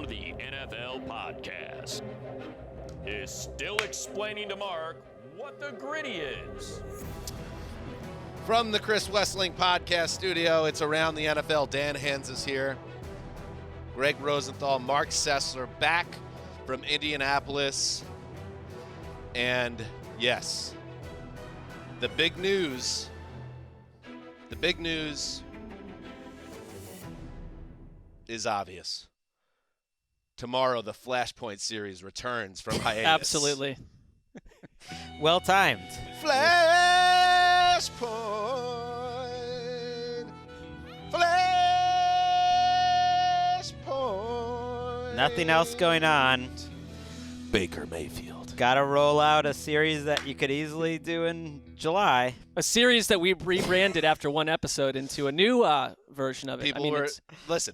from the NFL podcast is still explaining to Marc what the gritty is. From the Chris Wessling podcast studio, it's Around the NFL. Dan Hanzus here. Gregg Rosenthal, Marc Sessler back from Indianapolis. And yes, the big news is obvious. Tomorrow, the Flashpoint series returns from hiatus. Absolutely. Well timed. Flashpoint. Nothing else going on. Baker Mayfield. Got to roll out a series that you could easily do in July. A series that we rebranded after one episode into a new version of it.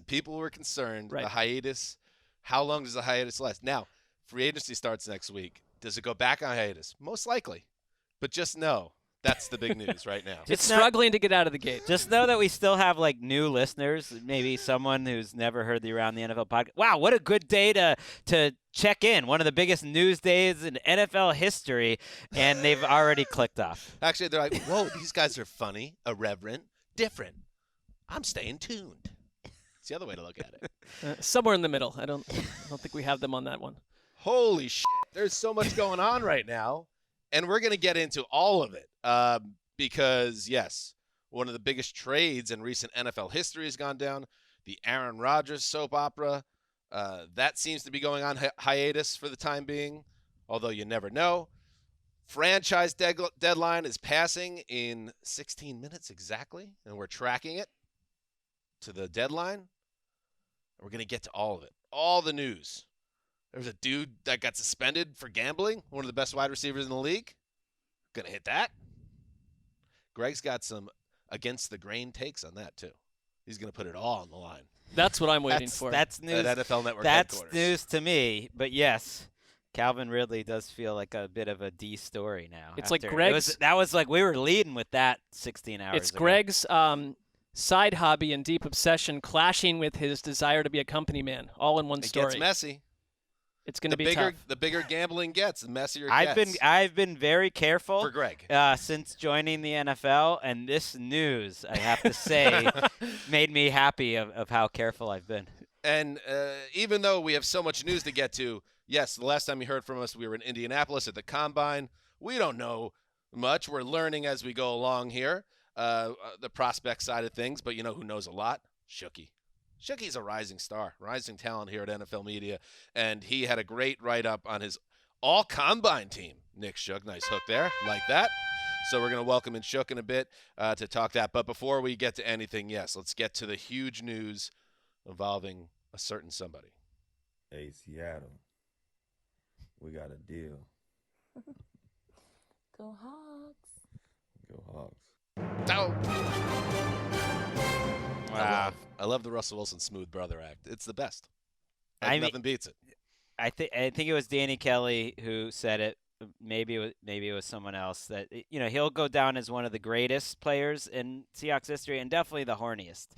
People were concerned. Right. The hiatus. How long does the hiatus last? Now, free agency starts next week. Does it go back on hiatus? Most likely. But just know that's the big news right now. It's struggling to get out of the gate. Just know that we still have like new listeners, maybe someone who's never heard the Around the NFL podcast. Wow, what a good day to check in. One of the biggest news days in NFL history, and they've already clicked off. Actually, they're like, whoa, these guys are funny, irreverent, different. I'm staying tuned. It's the other way to look at it. Somewhere in the middle. I don't think we have them on that one. Holy shit. There's so much going on right now. And we're going to get into all of it because, yes, one of the biggest trades in recent NFL history has gone down. The Aaron Rodgers soap opera, that seems to be going on hiatus for the time being, although you never know. Franchise deadline is passing in 16 minutes exactly, and we're tracking it to the deadline. We're going to get to all of it, all the news. There was a dude that got suspended for gambling, one of the best wide receivers in the league. Gonna hit that. Gregg's got some against the grain takes on that too. He's gonna put it all on the line. That's what I'm waiting for. That's news. At NFL Network That's headquarters. news to me. But yes, Calvin Ridley does feel like a bit of a D story now. It's like Gregg's. That was like we were leading with that 16 hours It's ago. Gregg's side hobby and deep obsession clashing with his desire to be a company man, all in one story. It gets messy. It's going to be tough. The bigger gambling gets, the messier it gets. I've been very careful for Gregg since joining the NFL, and this news, I have to say, made me happy of how careful I've been. And even though we have so much news to get to, yes, the last time you heard from us, we were in Indianapolis at the Combine. We don't know much. We're learning as we go along here, the prospect side of things. But you know who knows a lot? Shooky. Shookie's a rising star, rising talent here at NFL Media, and he had a great write-up on his all-combine team. Nick Shook, nice hook there, like that. So we're going to welcome in Shook in a bit to talk that. But before we get to anything, yes, let's get to the huge news involving a certain somebody. Hey, Seattle, we got a deal. Go Hawks. Go Hawks. Oh. Wow. I love the Russell Wilson smooth brother act. It's the best. Nothing beats it. I think it was Danny Kelly who said it. Maybe it was someone else that he'll go down as one of the greatest players in Seahawks history and definitely the horniest.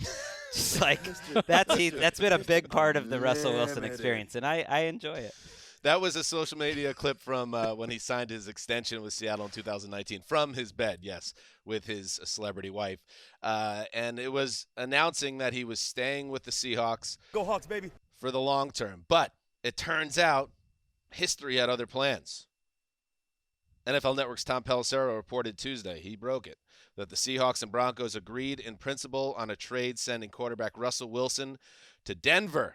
Just like that's been a big part of the Russell Wilson experience, and I enjoy it. That was a social media clip from when he signed his extension with Seattle in 2019 from his bed, yes, with his celebrity wife. And it was announcing that he was staying with the Seahawks. Go Hawks, baby. For the long term. But it turns out history had other plans. NFL Network's Tom Pelissero reported Tuesday, he broke it, that the Seahawks and Broncos agreed in principle on a trade sending quarterback Russell Wilson to Denver.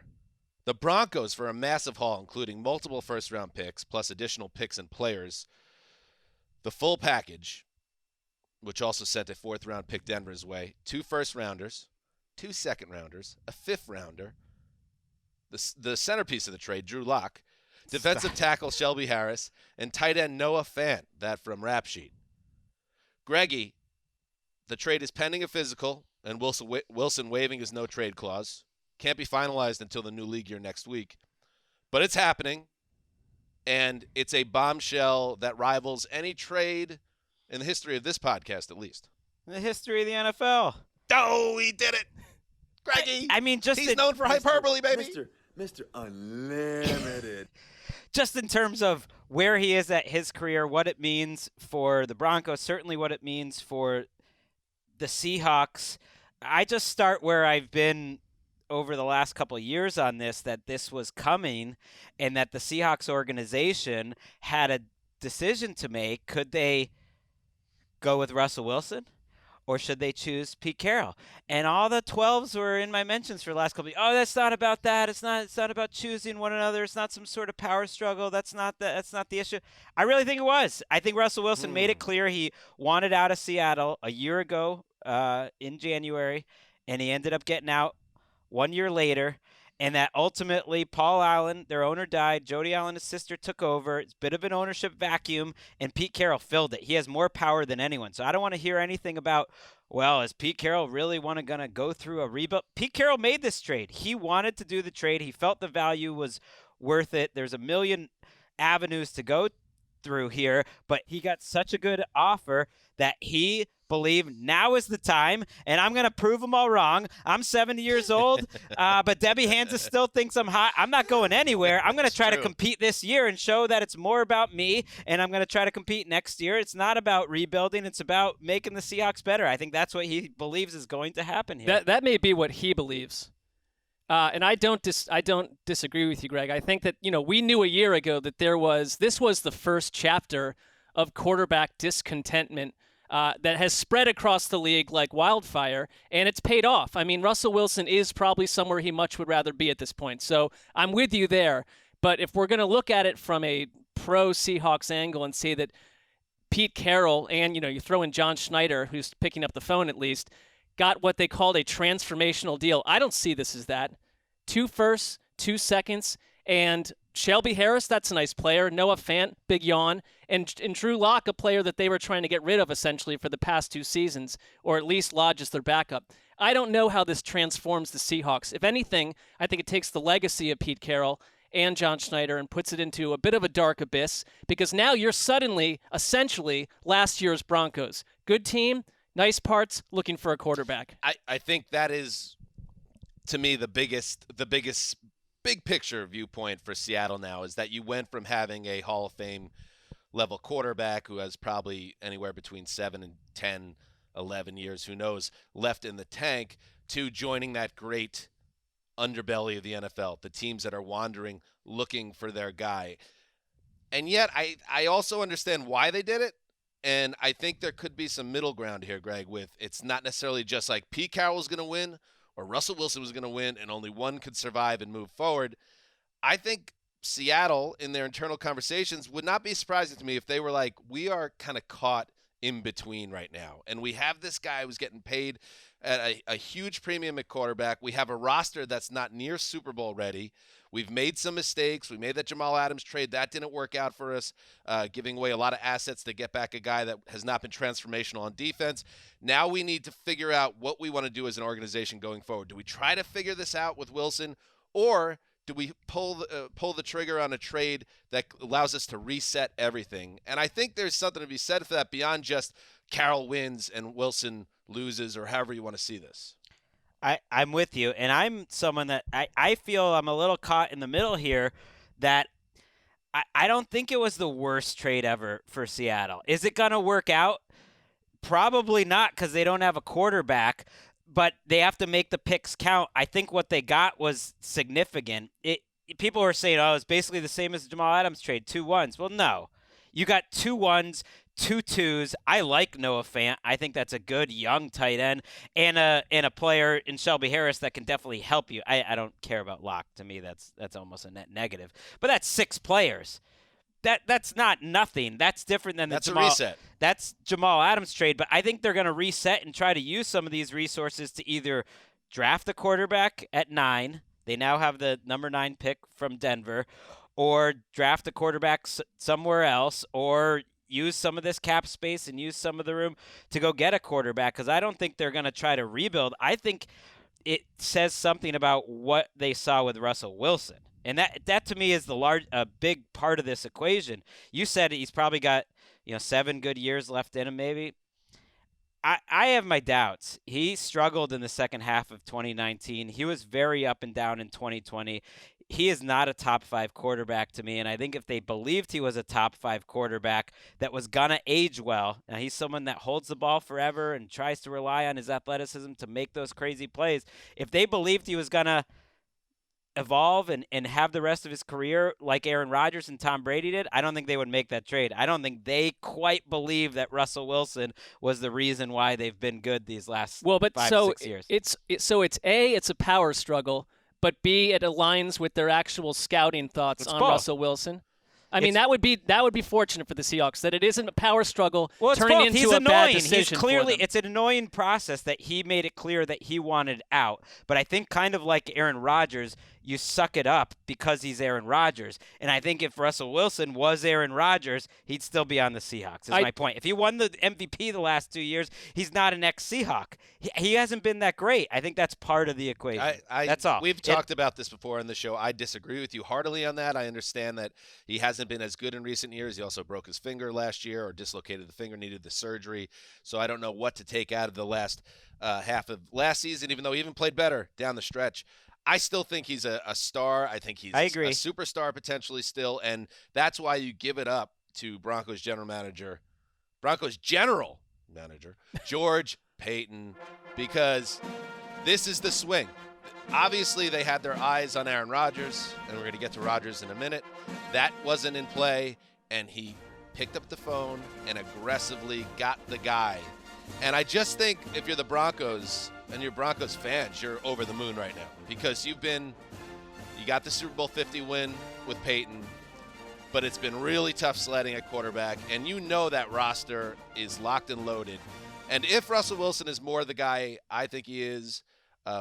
The Broncos for a massive haul, including multiple first-round picks, plus additional picks and players. The full package, which also sent a fourth-round pick Denver's way, 2 first-rounders, 2 second-rounders, a fifth-rounder, the centerpiece of the trade, Drew Lock, defensive tackle Shelby Harris, and tight end Noah Fant, that from Rap Sheet. Greggy, the trade is pending a physical, and Wilson waiving his no-trade clause. Can't be finalized until the new league year next week. But it's happening, and it's a bombshell that rivals any trade in the history of this podcast, at least. In the history of the NFL. Oh, he did it. Greggy. I mean, he's known for hyperbole, baby. Mr. Unlimited. Just in terms of where he is at his career, what it means for the Broncos, certainly what it means for the Seahawks. I just start where I've been over the last couple of years on this, that this was coming and that the Seahawks organization had a decision to make. Could they go with Russell Wilson or should they choose Pete Carroll? And all the 12s were in my mentions for the last couple of years. Oh, that's not about that. It's not about choosing one another. It's not some sort of power struggle. That's not the issue. I really think it was. I think Russell Wilson made it clear he wanted out of Seattle a year ago in January, and he ended up getting out 1 year later. And that ultimately Paul Allen, their owner, died. Jody Allen, his sister, took over. It's a bit of an ownership vacuum, and Pete Carroll filled it. He has more power than anyone. So I don't want to hear anything about, well, is Pete Carroll really going to go through a rebuild? Pete Carroll made this trade. He wanted to do the trade. He felt the value was worth it. There's a million avenues to go through here, but he got such a good offer that he believed now is the time, and I'm going to prove them all wrong. I'm 70 years old, but Debbie Hanzus still thinks I'm hot. I'm not going anywhere. I'm going to try to compete this year and show that it's more about me, and I'm going to try to compete next year. It's not about rebuilding. It's about making the Seahawks better. I think that's what he believes is going to happen here. That may be what he believes. And I don't disagree with you, Gregg. I think that, we knew a year ago that this was the first chapter of quarterback discontentment that has spread across the league like wildfire, and it's paid off. I mean, Russell Wilson is probably somewhere he much would rather be at this point. So I'm with you there. But if we're going to look at it from a pro-Seahawks angle and say that Pete Carroll and, you throw in John Schneider, who's picking up the phone at least, got what they called a transformational deal. I don't see this as that. 2 firsts, 2 seconds, and Shelby Harris, that's a nice player. Noah Fant, big yawn. And Drew Lock, a player that they were trying to get rid of essentially for the past 2 seasons, or at least lodge as their backup. I don't know how this transforms the Seahawks. If anything, I think it takes the legacy of Pete Carroll and John Schneider and puts it into a bit of a dark abyss, because now you're suddenly, essentially, last year's Broncos. Good team, nice parts, looking for a quarterback. I think that is, to me, the biggest big picture viewpoint for Seattle now is that you went from having a Hall of Fame level quarterback who has probably anywhere between 7 and 10, 11 years, who knows, left in the tank, to joining that great underbelly of the NFL, the teams that are wandering looking for their guy. And yet I also understand why they did it. And I think there could be some middle ground here, Gregg, with it's not necessarily just like Pete Carroll was going to win or Russell Wilson was going to win and only one could survive and move forward. I think Seattle, in their internal conversations, would not be surprising to me if they were like, we are kind of caught in between right now. And we have this guy who's getting paid at a huge premium at quarterback. We have a roster that's not near Super Bowl ready. We've made some mistakes. We made that Jamal Adams trade. That didn't work out for us, giving away a lot of assets to get back a guy that has not been transformational on defense. Now we need to figure out what we want to do as an organization going forward. Do we try to figure this out with Wilson, or do we pull the trigger on a trade that allows us to reset everything? And I think there's something to be said for that beyond just Carroll wins and Wilson loses, or however you want to see this. I'm with you, and I'm someone that I feel I'm a little caught in the middle here, that I don't think it was the worst trade ever for Seattle. Is it going to work out? Probably not, because they don't have a quarterback, but they have to make the picks count. I think what they got was significant. People were saying, oh, it's basically the same as the Jamal Adams trade, 2 1s. Well, no. You got 2 1s, 2 2s. I like Noah Fant. I think that's a good young tight end and a player in Shelby Harris that can definitely help you. I don't care about Locke. To me, that's almost a net negative. But that's 6 players. That's not nothing. That's different than a reset. That's Jamal Adams trade. But I think they're going to reset and try to use some of these resources to either draft a quarterback at 9. They now have the number 9 pick from Denver, or draft a quarterback somewhere else, or use some of this cap space and use some of the room to go get a quarterback, because I don't think they're going to try to rebuild. I think it says something about what they saw with Russell Wilson. And that to me is a big part of this equation. You said he's probably got 7 good years left in him maybe. I have my doubts. He struggled in the second half of 2019. He was very up and down in 2020. He is not a top 5 quarterback to me, and I think if they believed he was a top 5 quarterback that was going to age well, now he's someone that holds the ball forever and tries to rely on his athleticism to make those crazy plays. If they believed he was going to evolve and have the rest of his career like Aaron Rodgers and Tom Brady did, I don't think they would make that trade. I don't think they quite believe that Russell Wilson was the reason why they've been good these last 5 to 6 years. It's a power struggle, but B, it aligns with their actual scouting thoughts on both. Russell Wilson. I mean, that would be fortunate for the Seahawks that it isn't a power struggle turning both. into He's a annoying. bad decision. He's clearly, for them. it's an annoying process that he made it clear that he wanted out. But I think kind of like Aaron Rodgers, you suck it up because he's Aaron Rodgers. And I think if Russell Wilson was Aaron Rodgers, he'd still be on the Seahawks, is my point. If he won the MVP the last 2 years, he's not an ex-Seahawk. He hasn't been that great. I think that's part of the equation. That's all. We've talked about this before on the show. I disagree with you heartily on that. I understand that he hasn't been as good in recent years. He also broke his finger last year or dislocated the finger, needed the surgery. So I don't know what to take out of the last half of last season, even though he even played better down the stretch. I still think he's a star. I think he's a superstar potentially still, and that's why you give it up to Broncos general manager George Paton, because this is the swing. Obviously, they had their eyes on Aaron Rodgers, and we're going to get to Rodgers in a minute. That wasn't in play, and he picked up the phone and aggressively got the guy. And I just think if you're the Broncos and you're Broncos fans, you're over the moon right now because you got the Super Bowl 50 win with Peyton, but it's been really tough sledding at quarterback, and you know that roster is locked and loaded. And if Russell Wilson is more the guy I think he is,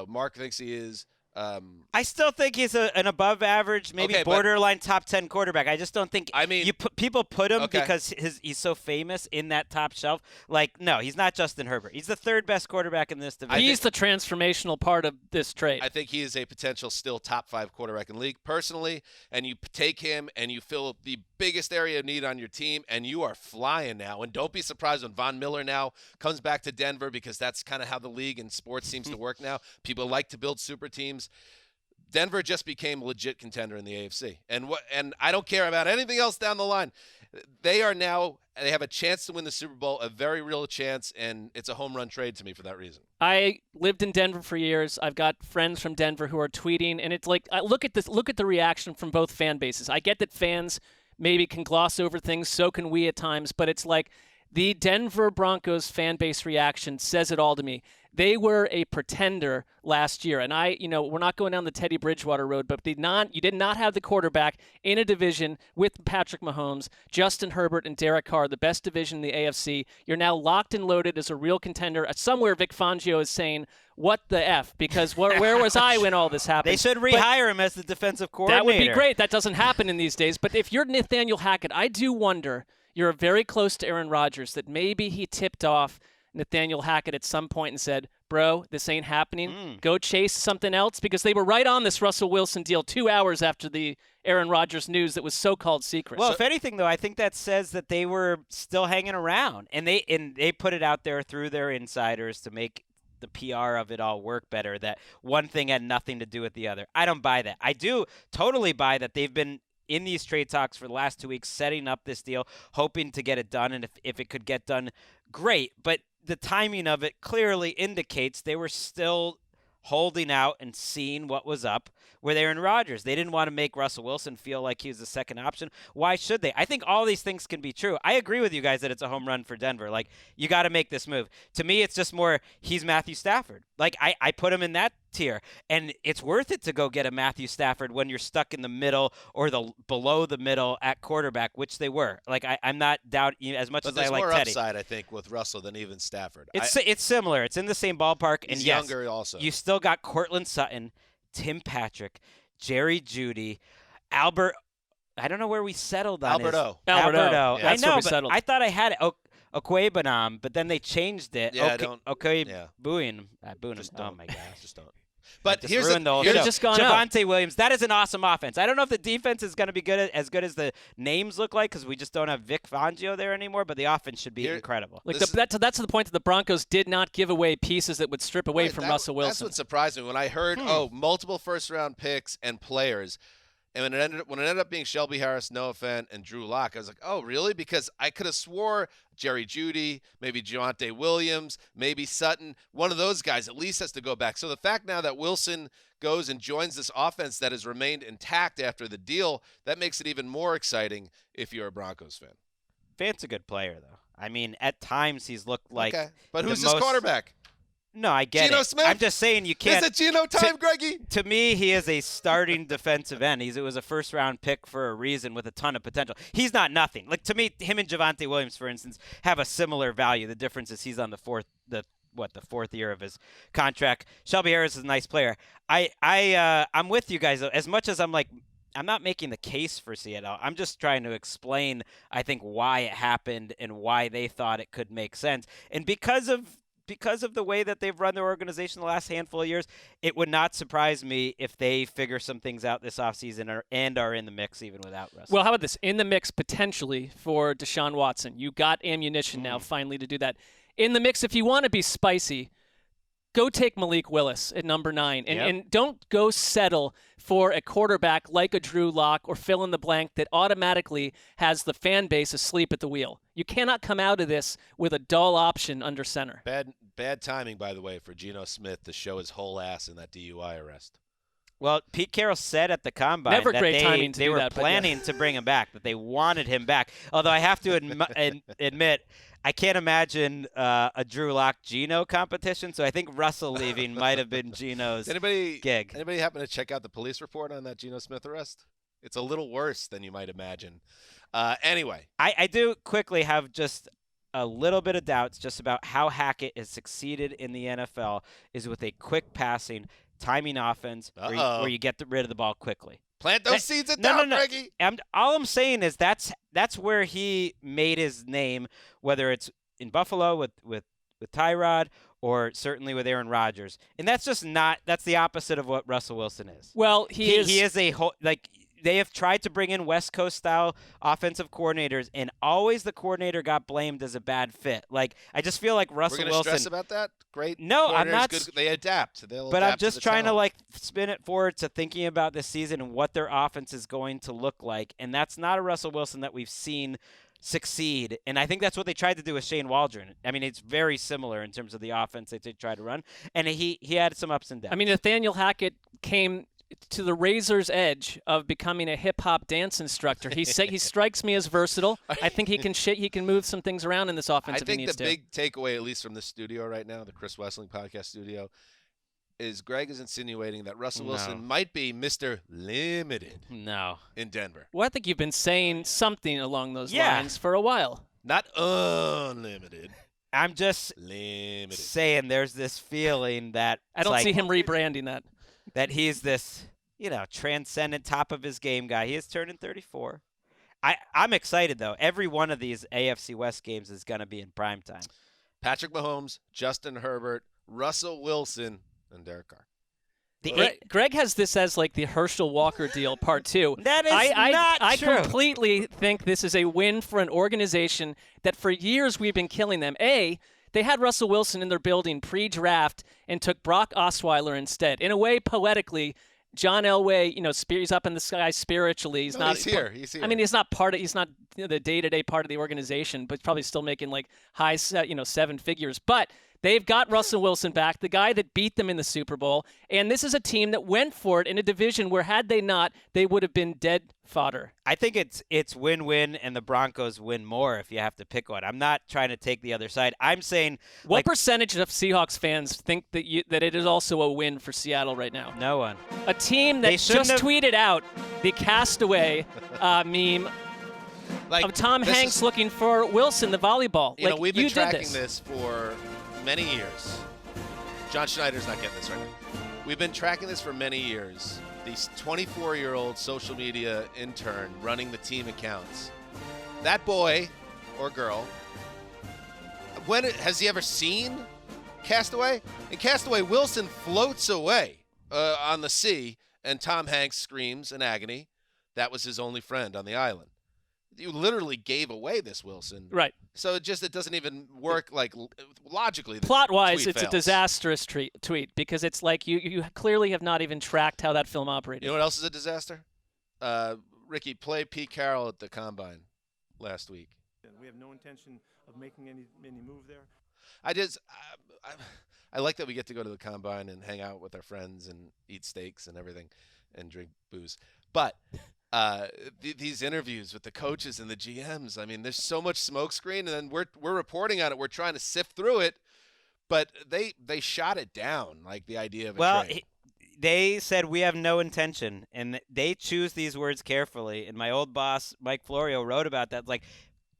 Marc thinks he is, I still think he's an above average, maybe borderline top 10 quarterback. I just don't think people put him because he's so famous in that top shelf. Like, no, he's not Justin Herbert. He's the third best quarterback in this division. He's the transformational part of this trade. I think he is a potential still top 5 quarterback in the league personally, and you take him and you fill the biggest area of need on your team, and you are flying now. And don't be surprised when Von Miller now comes back to Denver, because that's kind of how the league and sports seems to work now. People like to build super teams. Denver just became a legit contender in the AFC. And I don't care about anything else down the line. They have a chance to win the Super Bowl, a very real chance, and it's a home run trade to me for that reason. I lived in Denver for years. I've got friends from Denver who are tweeting, and it's like, look at the reaction from both fan bases. I get that fans maybe can gloss over things, so can we at times, but it's like the Denver Broncos fan base reaction says it all to me. They were a pretender last year, and we're not going down the Teddy Bridgewater road, but you did not have the quarterback in a division with Patrick Mahomes, Justin Herbert, and Derek Carr, the best division in the AFC. You're now locked and loaded as a real contender. Somewhere Vic Fangio is saying, what the F? Because where was I when all this happened? They should rehire him as the defensive coordinator. That would be great. That doesn't happen in these days. But if you're Nathaniel Hackett, I do wonder, you're very close to Aaron Rodgers, that maybe he tipped off Nathaniel Hackett at some point and said, bro, this ain't happening. Go chase something else, because they were right on this Russell Wilson deal 2 hours after the Aaron Rodgers news that was so-called secret. Well, if anything, though, I think that says that they were still hanging around, and they put it out there through their insiders to make the PR of it all work better, that one thing had nothing to do with the other. I don't buy that. I do totally buy that they've been in these trade talks for the last 2 weeks, setting up this deal, hoping to get it done, and if it could get done, great. But the timing of it clearly indicates they were still holding out and seeing what was up with Aaron Rodgers. They didn't want to make Russell Wilson feel like he was the second option. Why should they? I think all these things can be true. I agree with you guys that it's a home run for Denver. Like, you got to make this move. To me, it's just more, he's Matthew Stafford. Like, I put him in that tier. And it's worth it to go get a Matthew Stafford when you're stuck in the middle or below the middle at quarterback, which they were. Like, I'm not doubting, as much as I like Teddy. There's more upside, I think, with Russell than even Stafford. It's similar. It's in the same ballpark. He's and younger also. You still got Cortland Sutton, Tim Patrick, Jerry Jeudy, Albert. I don't know where we settled on Alberto. Alberto. Yeah, I know, but settled. I thought I had Okwebanam, but then they changed it. Yeah, Booing. Just Oh, my gosh. don't. But Just here's ruined the whole Could've show. just gone up. Javonte Williams, that is an awesome offense. I don't know if the defense is going to be as good as the names look like because we just don't have Vic Fangio there anymore, but the offense should be incredible. Like that's to the point that the Broncos did not give away pieces that would strip away from Russell Wilson. That's what surprised me when I heard, multiple first-round picks and players. And when it ended up being Shelby Harris, Noah Fant, and Drew Lock, I was like, oh, really? Because I could have swore Jerry Jeudy, maybe Javonte Williams, maybe Sutton, one of those guys at least has to go back. So the fact now that Wilson goes and joins this offense that has remained intact after the deal, that makes it even more exciting if you're a Broncos fan. Fant's a good player, though. I mean, at times he's looked like But who's his quarterback? No, I get Geno it. Smith? I'm just saying you can't. Is it Geno time, Greggy? To me, he is a starting defensive end. It was a first-round pick for a reason with a ton of potential. He's not nothing. Like to me, him and Javonte Williams, for instance, have a similar value. The difference is he's on the fourth year of his contract. Shelby Harris is a nice player. I'm with you guys though. As much as I'm not making the case for Seattle. I'm just trying to explain, I think, why it happened and why they thought it could make sense. And because of the way that they've run their organization the last handful of years, it would not surprise me if they figure some things out this offseason and are in the mix even without Russell. Well, how about this? In the mix potentially for Deshaun Watson. You got ammunition now finally to do that. In the mix, if you want to be spicy, go take Malik Willis at number 9. And don't go settle for a quarterback like a Drew Lock or fill in the blank that automatically has the fan base asleep at the wheel. You cannot come out of this with a dull option under center. Bad timing, by the way, for Geno Smith to show his whole ass in that DUI arrest. Well, Pete Carroll said at the Combine Never that great timing to they do were that, but planning to bring him back, that they wanted him back. Although I have to admit, I can't imagine a Drew Lock-Geno competition, so I think Russell leaving might have been Geno's gig. Anybody happen to check out the police report on that Geno Smith arrest? It's a little worse than you might imagine. Anyway. I do quickly have just a little bit of doubts just about how Hackett has succeeded in the NFL is with a quick passing, timing offense where you get rid of the ball quickly. Plant those seeds at doubt, Greggy. All I'm saying is that's where he made his name, whether it's in Buffalo with Tyrod or certainly with Aaron Rodgers. And that's the opposite of what Russell Wilson is. Well, he is a whole, like, they have tried to bring in West Coast style offensive coordinators, and always the coordinator got blamed as a bad fit. Like, I just feel like Russell Wilson. We're going to stress about that? Great. No, I'm not. Good. They adapt. But I'm just trying to spin it forward to thinking about this season and what their offense is going to look like, and that's not a Russell Wilson that we've seen succeed. And I think that's what they tried to do with Shane Waldron. I mean, it's very similar in terms of the offense that they tried to run, and he had some ups and downs. I mean, Nathaniel Hackett came to the razor's edge of becoming a hip-hop dance instructor. He strikes me as versatile. I think he can move some things around in this offense if he needs to. I think the big takeaway, at least from this studio right now, the Chris Wessling podcast studio, is Gregg is insinuating that Russell Wilson might be Mr. Limited in Denver. Well, I think you've been saying something along those lines for a while. Not unlimited. I'm just limited. Saying there's this feeling that I don't see him rebranding that. That he's this, transcendent top of his game guy. He is turning 34. I'm excited, though. Every one of these AFC West games is going to be in prime time. Patrick Mahomes, Justin Herbert, Russell Wilson, and Derek Carr. Gregg has this as like the Herschel Walker deal part 2. That is not true. I completely think this is a win for an organization that for years we've been killing them. They had Russell Wilson in their building pre-draft and took Brock Osweiler instead. In a way, poetically, John Elway, he's up in the sky spiritually. He's he's here. I mean, he's not the day-to-day part of the organization, but probably still making like high, 7 figures. But they've got Russell Wilson back, the guy that beat them in the Super Bowl. And this is a team that went for it in a division where had they not, they would have been dead fodder. I think it's win-win, and the Broncos win more if you have to pick one. I'm not trying to take the other side. I'm saying what percentage of Seahawks fans think that it is also a win for Seattle right now? No one. A team that just tweeted out the Castaway meme of Tom Hanks looking for Wilson, the volleyball. We've been tracking this for many years. John Schneider's not getting this right now. We've been tracking this for many years. These 24-year-old social media intern running the team accounts. That boy or girl, has he ever seen Castaway? In Castaway, Wilson floats away. on the sea, and Tom Hanks screams in agony. That was his only friend on the island. You literally gave away this, Wilson. Right. So it doesn't even work logically. Plot-wise, it's fails. a disastrous tweet because it's like you clearly have not even tracked how that film operated. You know what else is a disaster? Ricky, play Pete Carroll at the Combine last week. We have no intention of making any move there. I like that we get to go to the Combine and hang out with our friends and eat steaks and everything and drink booze. But these interviews with the coaches and the GMs, I mean, there's so much smokescreen, and then we're reporting on it. We're trying to sift through it, but they shot it down, like the idea of a trade. They said we have no intention, and they choose these words carefully. And my old boss, Mike Florio, wrote about that. Like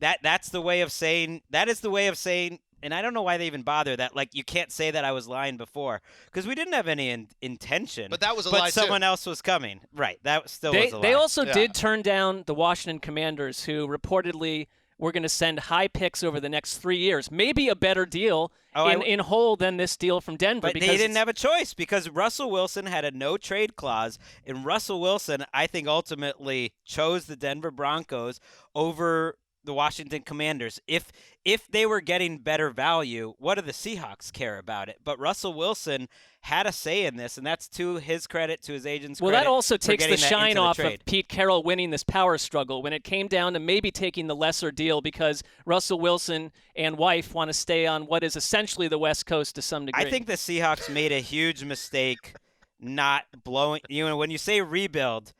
that's the way of saying. That is the way of saying. And I don't know why they even bother that. Like, you can't say that I was lying before because we didn't have any intention. But that was a lie, But someone else was coming. Right. That still was a lie. They also did turn down the Washington Commanders, who reportedly were going to send high picks over the next 3 years. Maybe a better deal in whole than this deal from Denver. But they didn't have a choice because Russell Wilson had a no-trade clause. And Russell Wilson, I think, ultimately chose the Denver Broncos over the Washington Commanders. If they were getting better value, what do the Seahawks care about it? But Russell Wilson had a say in this, and that's to his credit, to his agent's credit. Well, that also takes the shine off of Pete Carroll winning this power struggle when it came down to maybe taking the lesser deal because Russell Wilson and wife want to stay on what is essentially the West Coast to some degree. I think the Seahawks made a huge mistake not blowing. When you say rebuild,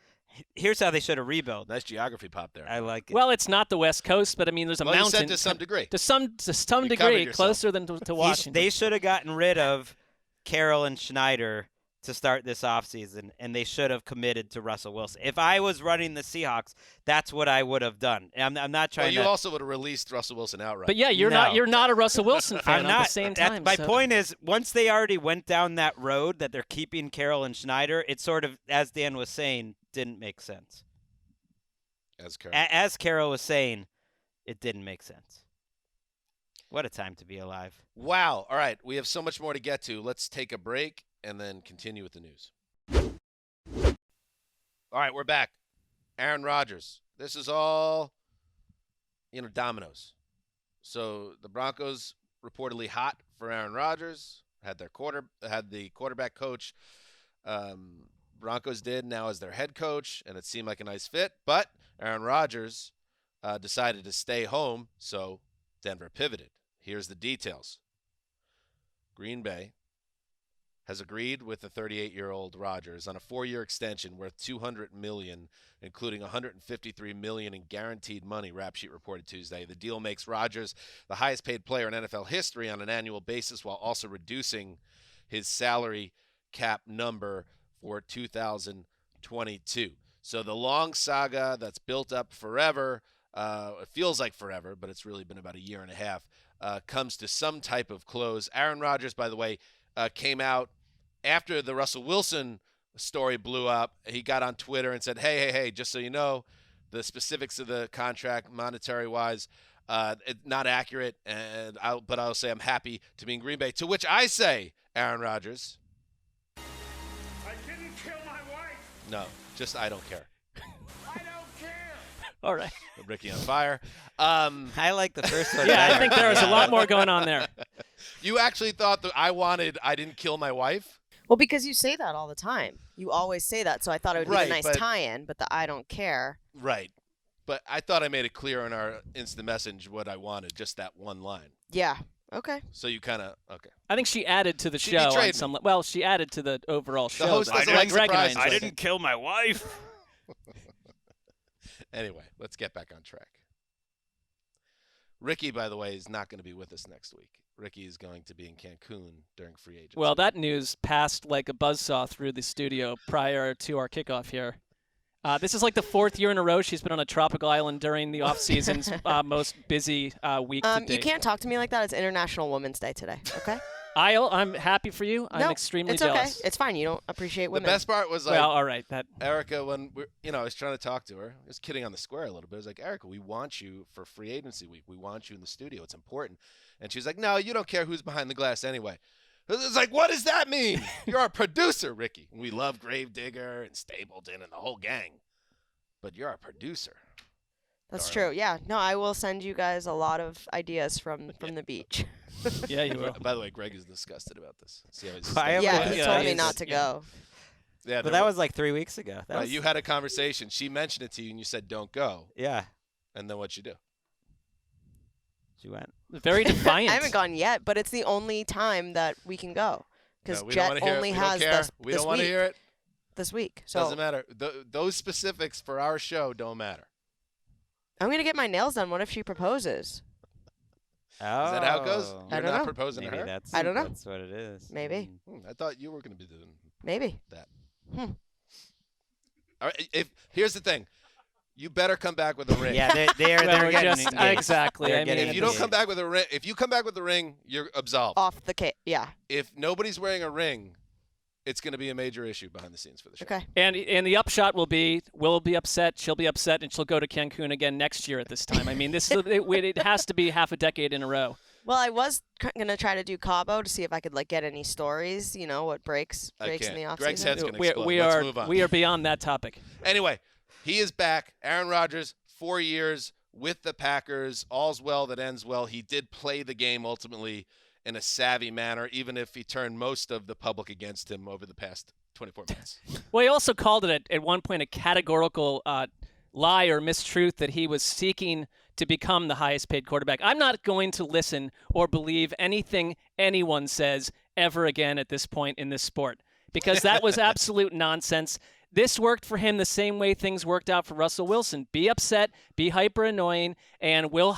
here's how they should have rebuilt. Nice geography pop there. I like it. Well, it's not the West Coast, but I mean, there's a mountain. You said to some degree. To some degree, closer than to Washington. They should have gotten rid of Carroll and Schneider to start this offseason, and they should have committed to Russell Wilson. If I was running the Seahawks, that's what I would have done. I'm not trying to. Well, you also would have released Russell Wilson outright. But yeah, you're not a Russell Wilson fan I'm not. at the same time. My point is, once they already went down that road that they're keeping Carroll and Schneider, it sort of, as Dan was saying, didn't make sense. As Carroll was saying, it didn't make sense. What a time to be alive. Wow. All right. We have so much more to get to. Let's take a break and then continue with the news. All right. We're back. Aaron Rodgers. This is all, dominoes. So the Broncos reportedly hot for Aaron Rodgers. Had the quarterback coach Broncos did now as their head coach, and it seemed like a nice fit. But Aaron Rodgers decided to stay home, so Denver pivoted. Here's the details. Green Bay has agreed with the 38-year-old Rodgers on a 4-year extension worth $200 million, including $153 million in guaranteed money, Rap Sheet reported Tuesday. The deal makes Rodgers the highest-paid player in NFL history on an annual basis while also reducing his salary cap number for 2022. So the long saga that's built up forever, it feels like forever, but it's really been about a year and a half, comes to some type of close. Aaron Rodgers, by the way, came out after the Russell Wilson story blew up. He got on Twitter and said, hey, just so you know, the specifics of the contract, monetary-wise, not accurate, but I'll say I'm happy to be in Green Bay. To which I say, Aaron Rodgers, I didn't kill my wife. no, just I don't care. I don't care. All right. Ricky on fire. I like the first one. Yeah, I think there was a lot more going on there. You actually thought that I didn't kill my wife? Well, because you say that all the time. You always say that, so I thought it would be a nice tie-in, but the I don't care. Right. But I thought I made it clear in our instant message what I wanted, just that one line. Yeah. Okay. So you kind of, okay. I think she added to the She show. betrayed On well, she added to the overall show. The host though. doesn't like Gregg and I surprises. enjoyed I it. didn't kill my wife. Anyway, let's get back on track. Ricky, by the way, is not going to be with us next week. Ricky is going to be in Cancun during free agency. Well, that news passed like a buzzsaw through the studio prior to our kickoff here. This is like the 4th year in a row she's been on a tropical island during the off-season's most busy week to date. You can't talk to me like that. It's International Women's Day today, okay? I'm happy for you. I'm No, extremely it's jealous. okay. It's fine. You don't appreciate the women. best part was like, Well, all right. Erica, when I was trying to talk to her, I was kidding on the square a little bit. I was like, Erica, we want you for free agency week. We want you in the studio. It's important. And she's like, no, you don't care who's behind the glass anyway. It's like, what does that mean? You're our producer, Ricky. We love Gravedigger and Stapleton and the whole gang, but you're our producer. That's Darla. true. Yeah. No, I will send you guys a lot of ideas from the beach. Yeah, you will. By the way, Greg is disgusted about this. See how he's I am Yeah, looking he at told it. me not to go. Yeah, But that was like 3 weeks ago. That right, was, you had a conversation. She mentioned it to you, and you said, don't go. yeah, And then what'd you do? she went. Very defiant. I haven't gone yet, but it's the only time that we can go because No, we don't Jet wanna hear it. only We don't has care. this, We this don't want to week. hear it. This week. So Doesn't matter. Those specifics for our show don't matter. I'm gonna get my nails done. What if she proposes? Oh, Is that how it goes? I You're don't not know. proposing Maybe to her? that's. I don't know. That's what it is. Maybe. Mm. I thought you were going to be doing Maybe. that. Hmm. All right, here's the thing. You better come back with a ring. Yeah, they're Well, getting just- engaged. exactly. They're I mean, getting If you don't engaged. come back with a ring, if you come back with a ring, you're absolved. Off the cake. Yeah. If nobody's wearing a ring, it's going to be a major issue behind the scenes for the show. Okay. And the upshot will be we'll be upset, she'll be upset, and she'll go to Cancun again next year at this time. I mean, this is it has to be half a decade in a row. Well, I was gonna try to do Cabo to see if I could like get any stories. You know what breaks I in can't. the off Greg's season. head's going to We, explode. we Let's are move on. we are beyond that topic. Anyway, he is back. Aaron Rodgers, 4 years with the Packers. All's well that ends well. He did play the game ultimately in a savvy manner, even if he turned most of the public against him over the past 24 minutes. Well, he also called it at one point a categorical lie or mistruth that he was seeking to become the highest paid quarterback. I'm not going to listen or believe anything anyone says ever again at this point in this sport because that was absolute nonsense. This worked for him the same way things worked out for Russell Wilson. Be upset, be hyper annoying, and we'll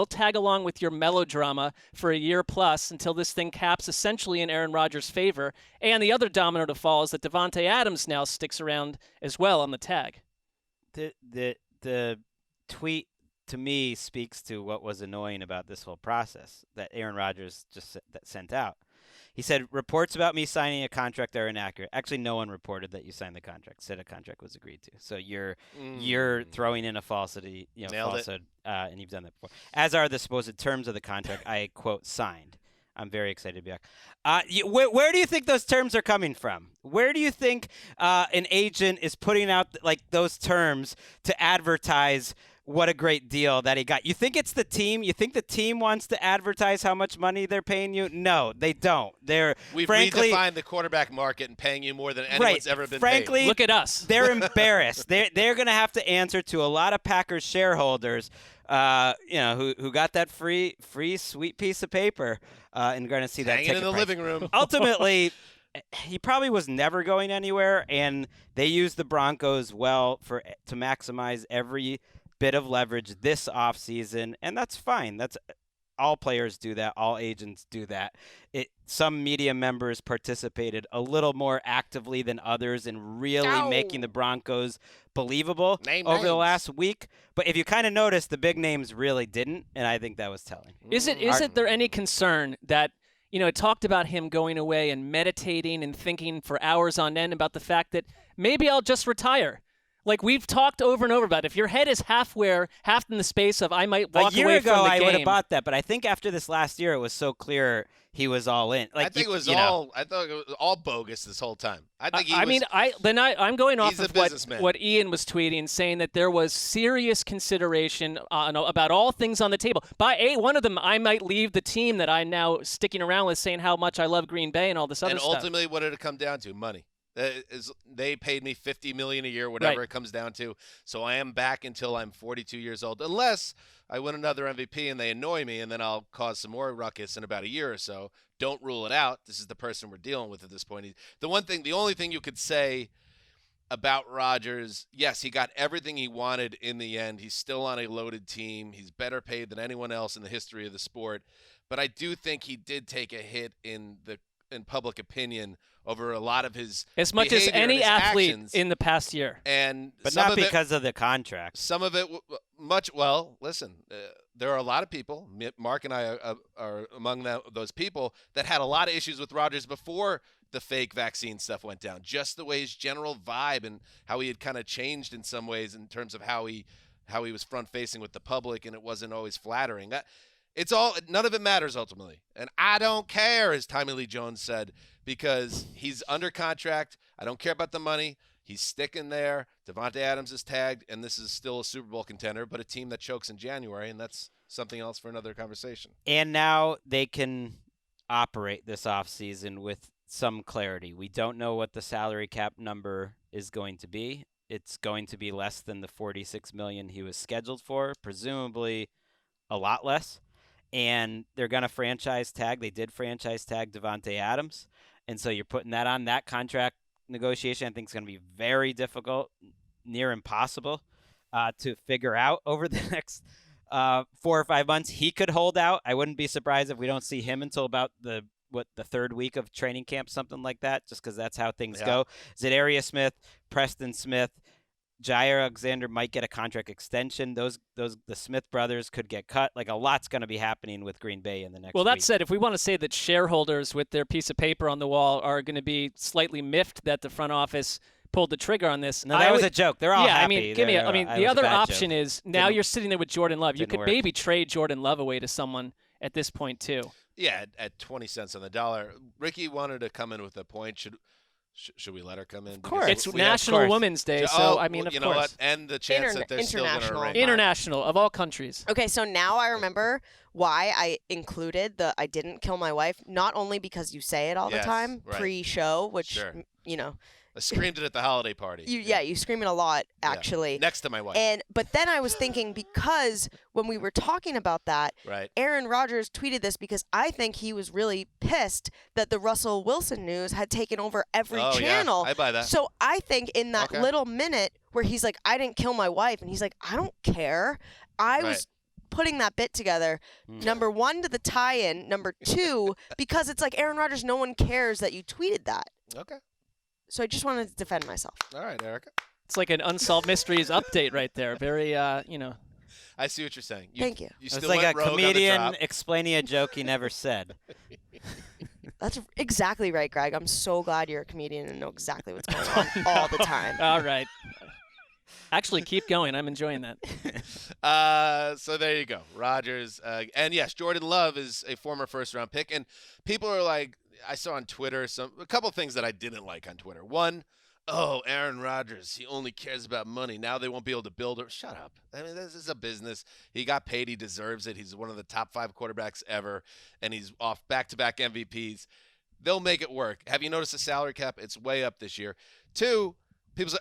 tag along with your melodrama for a year plus until this thing caps essentially in Aaron Rodgers' favor. And the other domino to fall is that Davante Adams now sticks around as well on the tag. The tweet to me speaks to what was annoying about this whole process that Aaron Rodgers just sent out. He said, reports about me signing a contract are inaccurate. Actually, no one reported that you signed the contract. Said a contract was agreed to. So you're throwing in a falsity, falsehood, and you've done that before. As are the supposed terms of the contract. I quote signed. I'm very excited to be back. Where do you think those terms are coming from? Where do you think an agent is putting out like those terms to advertise what a great deal that he got? You think it's the team? You think the team wants to advertise how much money they're paying you? No, they don't. We've frankly redefined the quarterback market and paying you more than anyone's ever been frankly, paid. Look at us. They're embarrassed. They're going to have to answer to a lot of Packers shareholders, who got that free sweet piece of paper, and going to see that Hanging ticket in the price. living room. Ultimately, he probably was never going anywhere, and they used the Broncos well to maximize every bit of leverage this offseason, and that's fine. That's all players do that. All agents do that. Some media members participated a little more actively than others in really making the Broncos believable over the last week. But if you kind of notice, the big names really didn't, and I think that was telling. Isn't there any concern that, it talked about him going away and meditating and thinking for hours on end about the fact that maybe I'll just retire? Like we've talked over and over about, if your head is half in the space of I might walk away from the game. A year ago, I would have bought that, but I think after this last year, it was so clear he was all in. Like I think it was all bogus this whole time. I think I'm going off he's a of businessman. what Ian was tweeting, saying that there was serious consideration about all things on the table. By one of them, I might leave the team that I'm now sticking around with, saying how much I love Green Bay and all this other stuff. And ultimately, what did it come down to? Money. They paid me $50 million a year, whatever it comes down to. So I am back until I'm 42 years old, unless I win another MVP and they annoy me, and then I'll cause some more ruckus in about a year or so. Don't rule it out. This is the person we're dealing with at this point. The only thing you could say about Rodgers, yes, he got everything he wanted in the end. He's still on a loaded team. He's better paid than anyone else in the history of the sport. But I do think he did take a hit in public opinion over a lot of his as much as any athlete actions. in the past year. But not because of the contract. Some of it listen, there are a lot of people, Marc and I are among those people, that had a lot of issues with Rodgers before the fake vaccine stuff went down. Just the way his general vibe and how he had kind of changed in some ways in terms of how he was front facing with the public, and it wasn't always flattering. It's all none of it matters ultimately. And I don't care, as Tommy Lee Jones said, because he's under contract. I don't care about the money. He's sticking there. Davante Adams is tagged, and this is still a Super Bowl contender, but a team that chokes in January, and that's something else for another conversation. And now they can operate this offseason with some clarity. We don't know what the salary cap number is going to be. It's going to be less than the $46 million he was scheduled for, presumably a lot less. And they're going to franchise tag. They did franchise tag Davante Adams. And so you're putting that on. That contract negotiation, I think, is going to be very difficult, near impossible to figure out over the next 4 or 5 months. He could hold out. I wouldn't be surprised if we don't see him until about the third week of training camp, something like that, just because that's how things go. Zadarius Smith, Preston Smith, Jair Alexander might get a contract extension. The Smith brothers could get cut. Like, a lot's going to be happening with Green Bay in the next Well, that week. said, if we want to say that shareholders with their piece of paper on the wall are going to be slightly miffed that the front office pulled the trigger on this. No, that was a joke. They're all happy. The other option is now you're sitting there with Jordan Love. You could work. maybe trade Jordan Love away to someone at this point too. Yeah, at 20 cents on the dollar. Ricky wanted to come in with a point. Should we let her come in? Of course. It's National Women's Day, so I mean, of you course. know what? And the chance that they're still going to International. arrange. International of all countries. Okay, so now I remember why I included the I didn't kill my wife, not only because you say it all the Yes, time right. pre-show, which, Sure. you know. I screamed it at the holiday party. You scream it a lot, actually. Next to my wife. But then I was thinking, because when we were talking about that, Right. Aaron Rodgers tweeted this because I think he was really pissed that the Russell Wilson news had taken over every channel. Yeah, I buy that. So I think in that little minute where he's like, I didn't kill my wife, and he's like, I don't care. I was putting that bit together. Number one, to the tie-in. Number two, because it's like, Aaron Rodgers, no one cares that you tweeted that. Okay. So I just wanted to defend myself. All right, Erica. It's like an Unsolved Mysteries update right there. Very, I see what you're saying. Thank you. It's still like went a rogue on the comedian drop. explaining a joke he never said. That's exactly right, Greg. I'm so glad you're a comedian and know exactly what's going on all the time. all right. Actually, keep going. I'm enjoying that. So there you go. Rodgers. And yes, Jordan Love is a former first-round pick. And people are like, I saw on Twitter a couple things that I didn't like on Twitter. One, Aaron Rodgers, he only cares about money. Now they won't be able to build her. Shut up. I mean, this is a business. He got paid. He deserves it. He's one of the top 5 quarterbacks ever, and he's off back-to-back MVPs. They'll make it work. Have you noticed the salary cap? It's way up this year. 2, people say,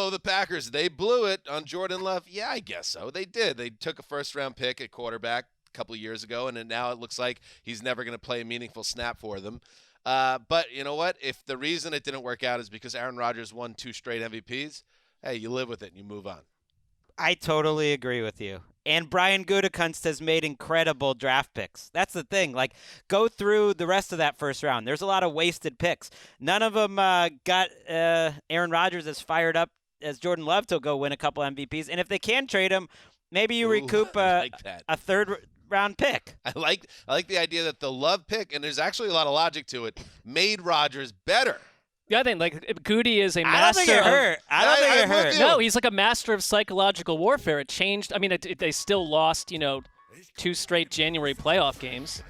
the Packers, they blew it on Jordan Love. Yeah, I guess so. They did. They took a first-round pick at quarterback a couple of years ago, and then now it looks like he's never going to play a meaningful snap for them. But you know what? If the reason it didn't work out is because Aaron Rodgers won 2 straight MVPs, hey, you live with it and you move on. I totally agree with you. And Brian Gutekunst has made incredible draft picks. That's the thing. Like, go through the rest of that first round. There's a lot of wasted picks. None of them got Aaron Rodgers as fired up as Jordan Love to go win a couple MVPs. And if they can trade him, maybe you recoup a third-round pick. I like the idea that the Love pick, and there's actually a lot of logic to it, made Rodgers better. Yeah, I think Goody is a master. I don't think it hurt. I don't think it hurt. No, he's like a master of psychological warfare. It changed. I mean, they still lost, 2 straight January playoff games.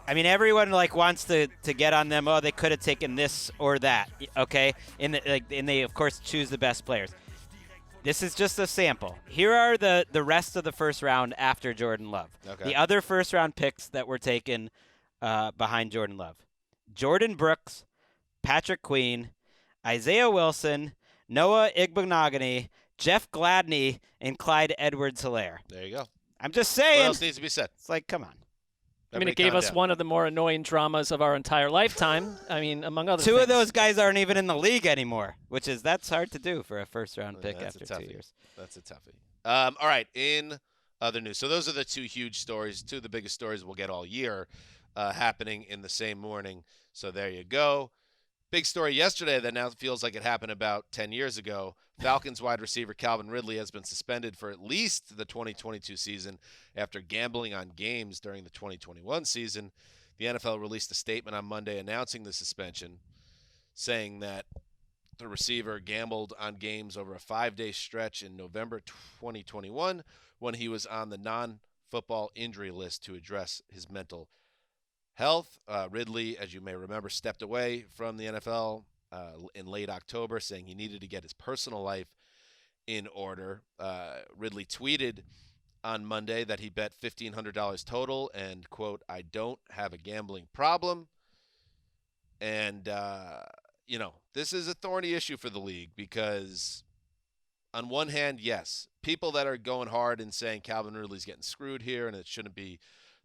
I mean, everyone wants to get on them. Oh, they could have taken this or that. Okay, and they of course choose the best players. This is just a sample. Here are the rest of the first round after Jordan Love. Okay. The other first round picks that were taken behind Jordan Love: Jordan Brooks, Patrick Queen, Isaiah Wilson, Noah Igbenogany, Jeff Gladney, and Clyde Edwards-Helaire. There you go. I'm just saying. What else needs to be said? It's like, come on. I mean, it gave us one of the more annoying dramas of our entire lifetime. I mean, among other things. 2 of those guys aren't even in the league anymore, that's hard to do for a first-round pick after 2 years. That's a toughie. All right, in other news. So those are the 2 huge stories, 2 of the biggest stories we'll get all year happening in the same morning. So there you go. Big story yesterday that now feels like it happened about 10 years ago. Falcons wide receiver Calvin Ridley has been suspended for at least the 2022 season after gambling on games during the 2021 season. The NFL released a statement on Monday announcing the suspension, saying that the receiver gambled on games over a 5-day stretch in November 2021 when he was on the football injury list to address his mental health. Ridley, as you may remember, stepped away from the NFL in late October, saying he needed to get his personal life in order. Ridley tweeted on Monday that he bet $1,500 total and, quote, "I don't have a gambling problem." And, this is a thorny issue for the league because on one hand, yes, people that are going hard and saying Calvin Ridley's getting screwed here and it shouldn't be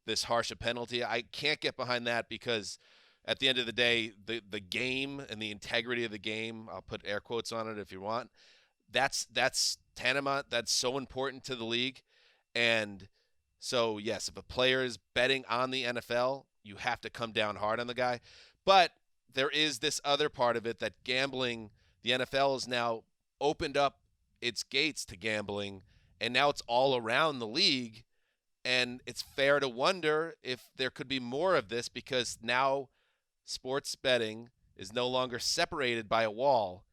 this harsh a penalty, I can't get behind that because at the end of the day, the game and the integrity of the game, I'll put air quotes on it if you want, that's tantamount. That's so important to the league. And so, yes, if a player is betting on the NFL, you have to come down hard on the guy. But there is this other part of it that gambling, the NFL has now opened up its gates to gambling, and now it's all around the league. And it's fair to wonder if there could be more of this because now sports betting is no longer separated by a wall.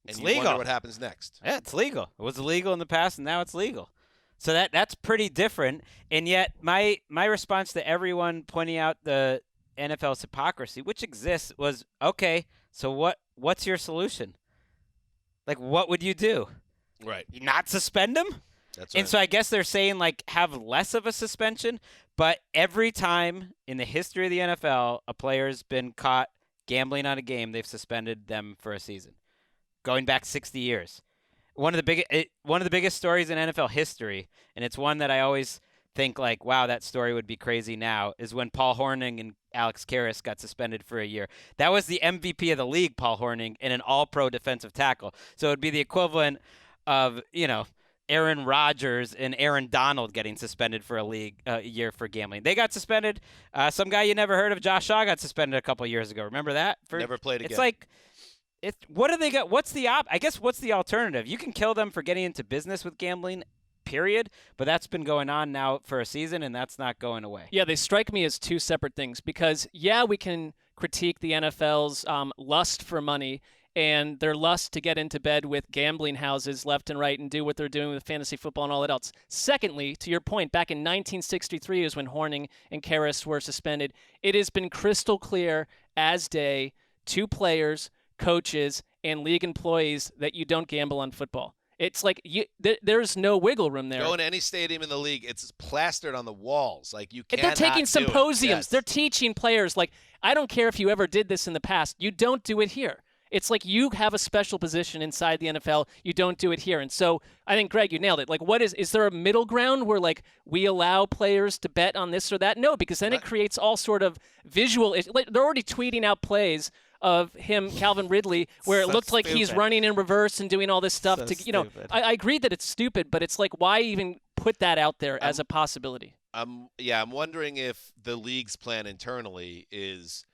And It's you legal. wonder what happens next. Yeah, it's legal. It was illegal in the past, and now it's legal. So that's pretty different. And yet, my response to everyone pointing out the NFL's hypocrisy, which exists, was, okay, so what's your solution? Like, what would you do? Right. Not suspend them? That's And right. so I guess they're saying, like, have less of a suspension. But every time in the history of the NFL a player's been caught gambling on a game, they've suspended them for a season, going back 60 years. One of the biggest stories in NFL history, and it's one that I always think, like, wow, that story would be crazy now, is when Paul Hornung and Alex Karras got suspended for a year. That was the MVP of the league, Paul Hornung, and an all-pro defensive tackle. So it would be the equivalent of, Aaron Rodgers and Aaron Donald getting suspended for a year for gambling. They got suspended. Some guy you never heard of, Josh Shaw, got suspended a couple years ago. Remember that? Never played again. It's like, what do they got? What's the what's the alternative? You can kill them for getting into business with gambling, period. But that's been going on now for a season, and that's not going away. Yeah, they strike me as two separate things because, yeah, we can critique the NFL's lust for money and their lust to get into bed with gambling houses left and right and do what they're doing with fantasy football and all that else. Secondly, to your point, back in 1963 is when Hornung and Karras were suspended. It has been crystal clear as day to players, coaches, and league employees that you don't gamble on football. It's like there's no wiggle room there. Go into any stadium in the league, it's plastered on the walls. Like you can't. They're taking do it. symposiums. Yes. They're teaching players, like, I don't care if you ever did this in the past. You don't do it here. It's like you have a special position inside the NFL. You don't do it here. And so I think, Gregg, you nailed it. Like, is there a middle ground where, like, we allow players to bet on this or that? No, because then it creates all sort of visual. They're already tweeting out plays of him, Calvin Ridley, where it So looked like he's stupid. running in reverse and doing all this stuff So stupid. I agree that it's stupid, but it's like, why even put that out there as a possibility? I'm wondering if the league's plan internally is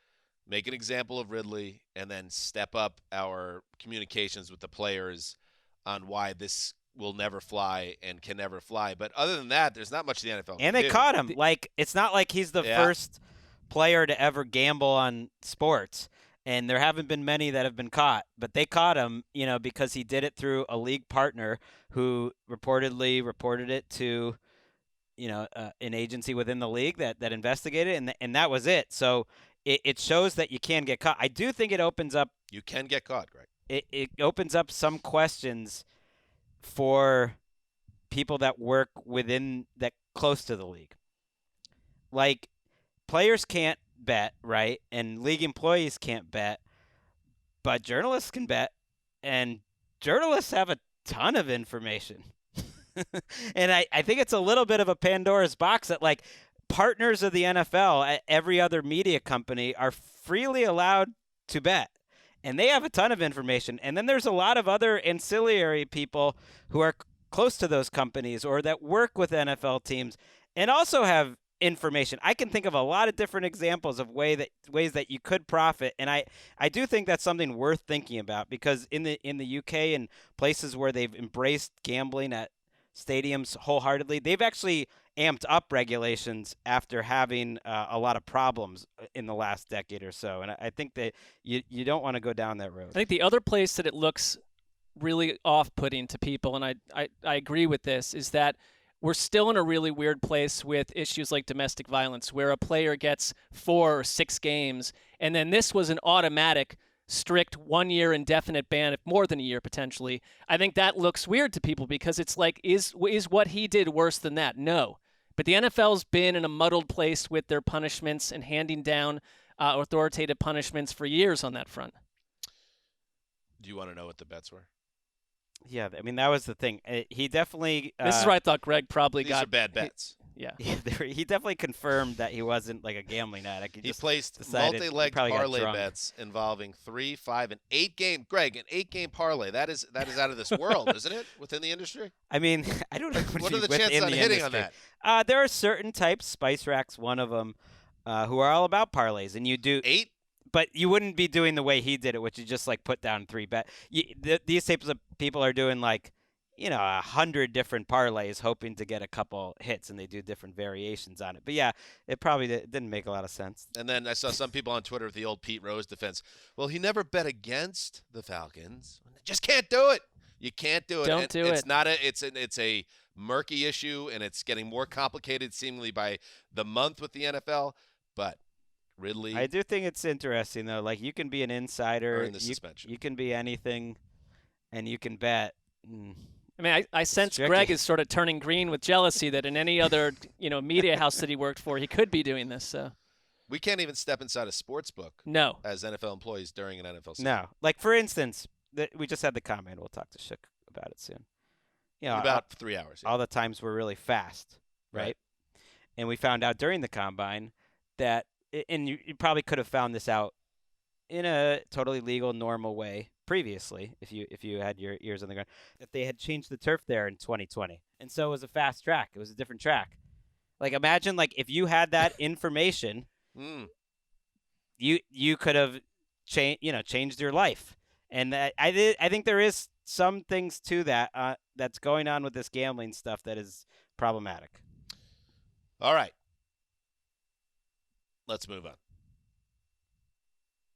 make an example of Ridley and then step up our communications with the players on why this will never fly and can never fly. But other than that, there's not much the NFL And can they do. caught him. Like, it's not like he's the first player to ever gamble on sports. And there haven't been many that have been caught. But they caught him, because he did it through a league partner who reportedly reported it to, an agency within the league that investigated, and that was it. So it shows that you can get caught. I do think it opens up. You can get caught, Gregg. It opens up some questions for people that work that close to the league. Like, players can't bet, right? And league employees can't bet, but journalists can bet, and journalists have a ton of information. And I think it's a little bit of a Pandora's box that, like, partners of the NFL at every other media company are freely allowed to bet. And they have a ton of information. And then there's a lot of other ancillary people who are close to those companies or that work with NFL teams and also have information. I can think of a lot of different examples of ways that you could profit. And I do think that's something worth thinking about, because in the UK and places where they've embraced gambling at stadiums wholeheartedly, they've actually amped up regulations after having a lot of problems in the last decade or so. And I think that you don't want to go down that road. I think the other place that it looks really off-putting to people, and I agree with this, is that we're still in a really weird place with issues like domestic violence, where a player gets 4 or 6 games, and then this was an automatic, strict 1-year indefinite ban, if more than a year potentially. I think that looks weird to people because it's like, is what he did worse than that? No. But the NFL's been in a muddled place with their punishments and handing down authoritative punishments for years on that front. Do you want to know what the bets were? Yeah, I mean, that was the thing. He definitely. This is where I thought Gregg probably These got. are bad bets. Yeah. He definitely confirmed that he wasn't like a gambling addict. He placed multi-leg parlay bets involving 3, 5, and 8 game. Gregg, an 8-game parlay. That is out of this world, isn't it? Within the industry. I mean, I don't know. What are the chances on hitting on that? There are certain types. Spice Rack's one of them, who are all about parlays, and you do 8. But you wouldn't be doing the way he did it, which is just like put down 3 bet. These types of people are doing like, 100 different parlays, hoping to get a couple hits, and they do different variations on it. But yeah, it probably didn't make a lot of sense. And then I saw some people on Twitter with the old Pete Rose defense. Well, he never bet against the Falcons. Just can't do it. You can't do it. Don't do it. It's not it's a murky issue, and it's getting more complicated seemingly by the month with the NFL. But Ridley. I do think it's interesting though. Like, you can be an insider, in the suspension. You can be anything, and you can bet. I mean, I sense Gregg is sort of turning green with jealousy that in any other media house that he worked for, he could be doing this. So we can't even step inside a sports book. No. As NFL employees during an NFL season. No. Like, for instance, we just had the combine. We'll talk to Shook about it soon. About 3 hours. Yeah. All the times were really fast, right? And we found out during the combine that, and you probably could have found this out in a totally legal, normal way previously, if you had your ears on the ground, that they had changed the turf there in 2020, and so it was a fast track. It was a different track. Like, imagine like if you had that information, you could have changed your life. And I think there is some things to that that's going on with this gambling stuff that is problematic. All right, let's move on.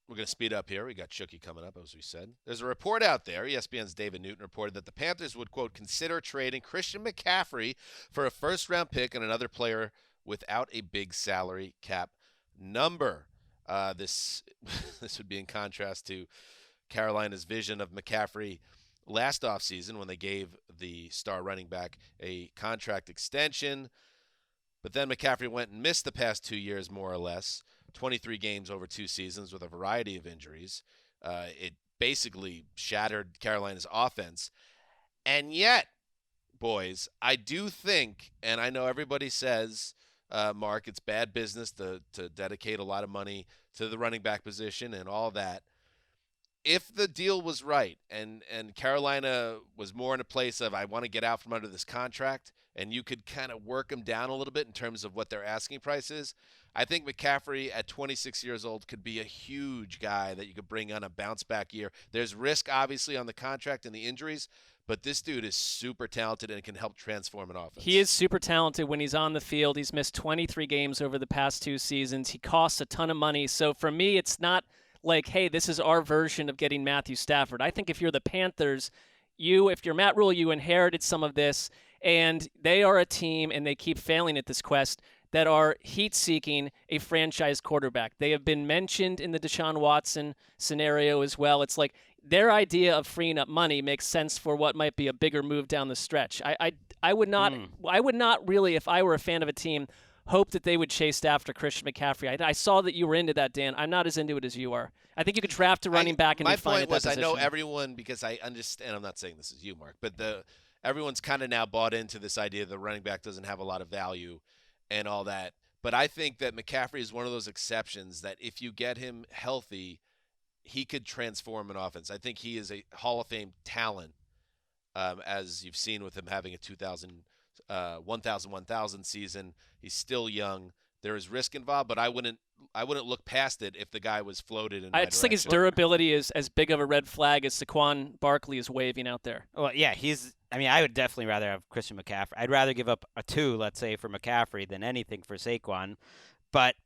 We're going to speed up here. We got Shooky coming up, as we said. There's a report out there. ESPN's David Newton reported that the Panthers would, quote, consider trading Christian McCaffrey for a first-round pick and another player without a big salary cap number. This would be in contrast to Carolina's vision of McCaffrey last offseason when they gave the star running back a contract extension. But then McCaffrey went and missed the past 2 years, more or less. 23 games over 2 seasons with a variety of injuries. It basically shattered Carolina's offense. And yet, boys, I do think, and I know everybody says, Marc, it's bad business to dedicate a lot of money to the running back position and all that. If the deal was right and Carolina was more in a place of, I want to get out from under this contract, and you could kind of work them down a little bit in terms of what their asking price is, I think McCaffrey at 26 years old could be a huge guy that you could bring on a bounce-back year. There's risk, obviously, on the contract and the injuries, but this dude is super talented and can help transform an offense. He is super talented when he's on the field. He's missed 23 games over the past 2 seasons. He costs a ton of money. So for me, it's not like, hey, this is our version of getting Matthew Stafford. I think if you're the Panthers, if you're Matt Rule, you inherited some of this, and they are a team, and they keep failing at this quest, that are heat-seeking a franchise quarterback. They have been mentioned in the Deshaun Watson scenario as well. It's like their idea of freeing up money makes sense for what might be a bigger move down the stretch. I would not really, if I were a fan of a team, hope that they would chase after Christian McCaffrey. I saw that you were into that, Dan. I'm not as into it as you are. I think you could draft a running back and be fine at that position. My point was, I know everyone, because I understand, I'm not saying this is you, Marc, but everyone's kind of now bought into this idea that the running back doesn't have a lot of value and all that. But I think that McCaffrey is one of those exceptions that if you get him healthy, he could transform an offense. I think he is a Hall of Fame talent, as you've seen with him having a 1,000 season. He's still young. There is risk involved, but I wouldn't look past it if the guy was floated in my I just think his durability is as big of a red flag as Saquon Barkley is waving out there. Well, yeah, I would definitely rather have Christian McCaffrey. I'd rather give up a 2, let's say, for McCaffrey than anything for Saquon. But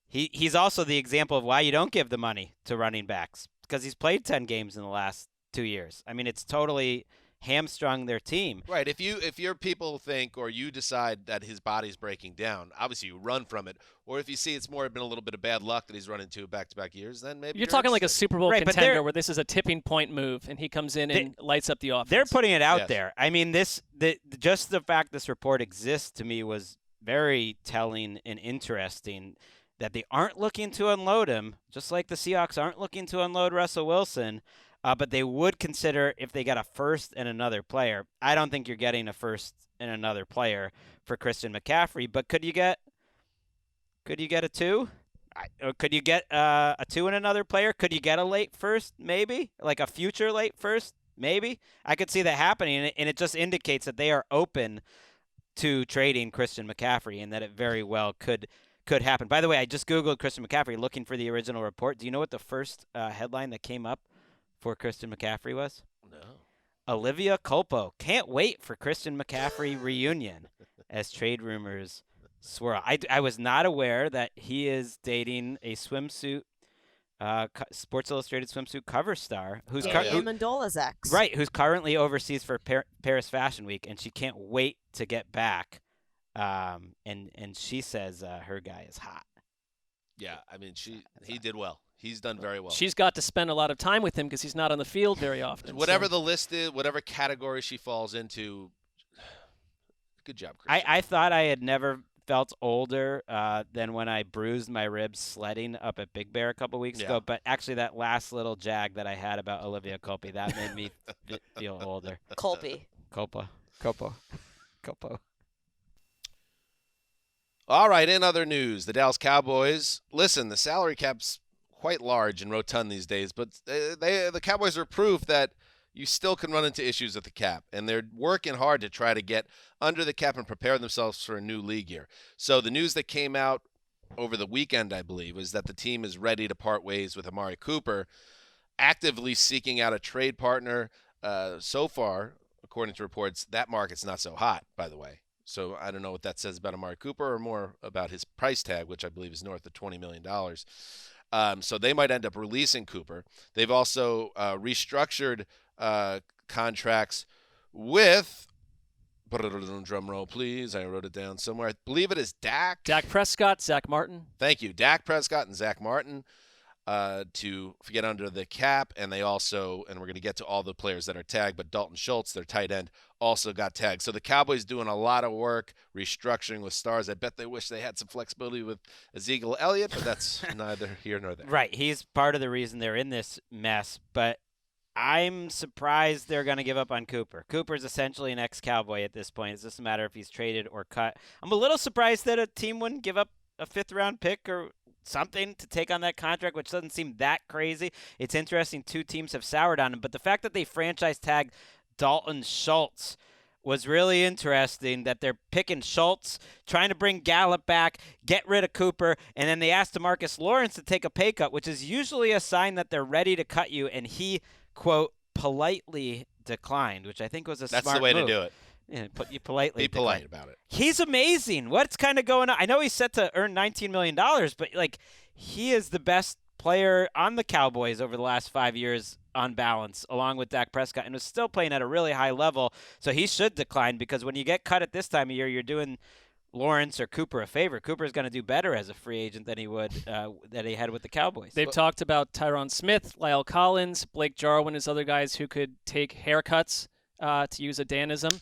he's also the example of why you don't give the money to running backs, because he's played 10 games in the last 2 years. I mean, it's totally hamstrung their team. Right. If your people think or you decide that his body's breaking down, obviously you run from it. Or if you see it's more been a little bit of bad luck that he's run into back-to-back years, then maybe you're talking like a interested. Super Bowl Right, but contender where this is a tipping point move and he comes in and lights up the offense. They're putting it out Yes. there. I mean, just the fact this report exists to me was very telling and interesting, that they aren't looking to unload him, just like the Seahawks aren't looking to unload Russell Wilson. But they would consider if they got a first and another player. I don't think you're getting a first and another player for Christian McCaffrey. But could you get a 2? Or could you get a 2 and another player? Could you get a late first? Maybe, like a future late first. Maybe I could see that happening, and it just indicates that they are open to trading Christian McCaffrey, and that it very well could happen. By the way, I just Googled Christian McCaffrey looking for the original report. Do you know what the first headline that came up for Christian McCaffrey was? No. Olivia Culpo can't wait for Christian McCaffrey reunion as trade rumors swirl. I was not aware that he is dating a swimsuit, Sports Illustrated swimsuit cover star who's Amendola's ex. right, who's currently overseas for Paris Fashion Week, and she can't wait to get back. And she says her guy is hot. Yeah, I mean, he did well. He's done very well. She's got to spend a lot of time with him because he's not on the field very often. Whatever the list is, whatever category she falls into, good job, Christian. I thought I had never felt older than when I bruised my ribs sledding up at Big Bear a couple weeks ago. But actually, that last little jag that I had about Olivia Culpo, that made me feel older. Culpo. All right, in other news, the Dallas Cowboys. Listen, the salary cap's quite large and rotund these days, but the Cowboys are proof that you still can run into issues with the cap, and they're working hard to try to get under the cap and prepare themselves for a new league year. So the news that came out over the weekend, I believe, is that the team is ready to part ways with Amari Cooper, actively seeking out a trade partner. So far, according to reports, that market's not so hot, by the way. So I don't know what that says about Amari Cooper or more about his price tag, which I believe is north of $20 million. So they might end up releasing Cooper. They've also restructured contracts with, drum roll please, I wrote it down somewhere. I believe it is Dak Prescott, Zach Martin. Thank you. Dak Prescott and Zach Martin to get under the cap. And they also, and we're going to get to all the players that are tagged, but Dalton Schultz, their tight end, also got tagged. So the Cowboys doing a lot of work restructuring with stars. I bet they wish they had some flexibility with Ezekiel Elliott, but that's neither here nor there. Right. He's part of the reason they're in this mess, but I'm surprised they're going to give up on Cooper. Cooper's essentially an ex-Cowboy at this point. It's just a matter if he's traded or cut. I'm a little surprised that a team wouldn't give up a fifth-round pick or something to take on that contract, which doesn't seem that crazy. It's interesting 2 teams have soured on him, but the fact that they franchise tagged Dalton Schultz was really interesting, that they're picking Schultz, trying to bring Gallup back, get rid of Cooper, and then they asked DeMarcus Lawrence to take a pay cut, which is usually a sign that they're ready to cut you, and he, quote, politely declined, which I think was a smart move. That's the way to do it. Yeah, you politely Be polite about it. He's amazing. What's kind of going on? I know he's set to earn $19 million, but like he is the best player on the Cowboys over the last 5 years on balance, along with Dak Prescott, and was still playing at a really high level. So he should decline, because when you get cut at this time of year, you're doing Lawrence or Cooper a favor. Cooper's going to do better as a free agent than he would that he had with the Cowboys. They've talked about Tyron Smith, Lyle Collins, Blake Jarwin as other guys who could take haircuts, to use a Danism.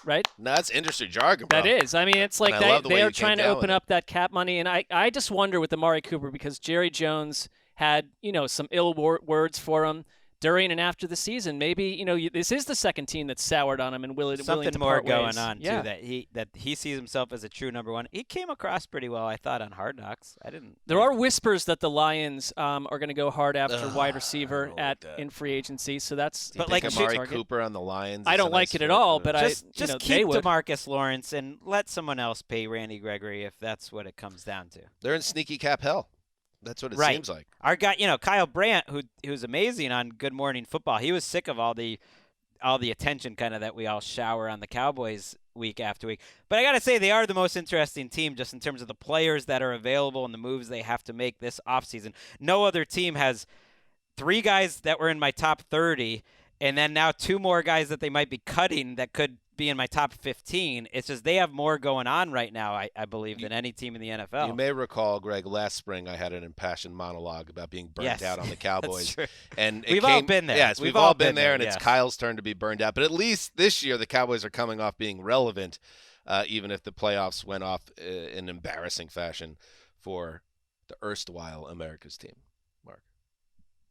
Right? No, that's industry jargon, bro. That is. I mean, it's like they are trying to open up that cap money. And I just wonder with Amari Cooper, because Jerry Jones had, some ill words for him during and after the season. Maybe, this is the second team that's soured on him and willing to part ways. Something more going on, too, that he sees himself as a true number one. He came across pretty well, I thought, on Hard Knocks. There are whispers that the Lions are going to go hard after wide receiver in free agency, so that's but like Amari Cooper on the Lions. I don't like it at all, but just keep DeMarcus Lawrence and let someone else pay Randy Gregory if that's what it comes down to. They're in sneaky cap hell. That's what it seems like. Our guy, Kyle Brandt, who's amazing on Good Morning Football. He was sick of all the attention kind of that we all shower on the Cowboys week after week. But I got to say, they are the most interesting team just in terms of the players that are available and the moves they have to make this offseason. No other team has 3 guys that were in my top 30 and then now 2 more guys that they might be cutting that could be in my top 15. It's just they have more going on right now, I believe, than any team in the NFL. You may recall, Greg, last spring I had an impassioned monologue about being burnt out on the Cowboys. That's true. And we've all been there. Yes, we've all been there, and yes. it's Kyle's turn to be burned out. But at least this year the Cowboys are coming off being relevant, even if the playoffs went off in embarrassing fashion for the erstwhile America's team. Marc.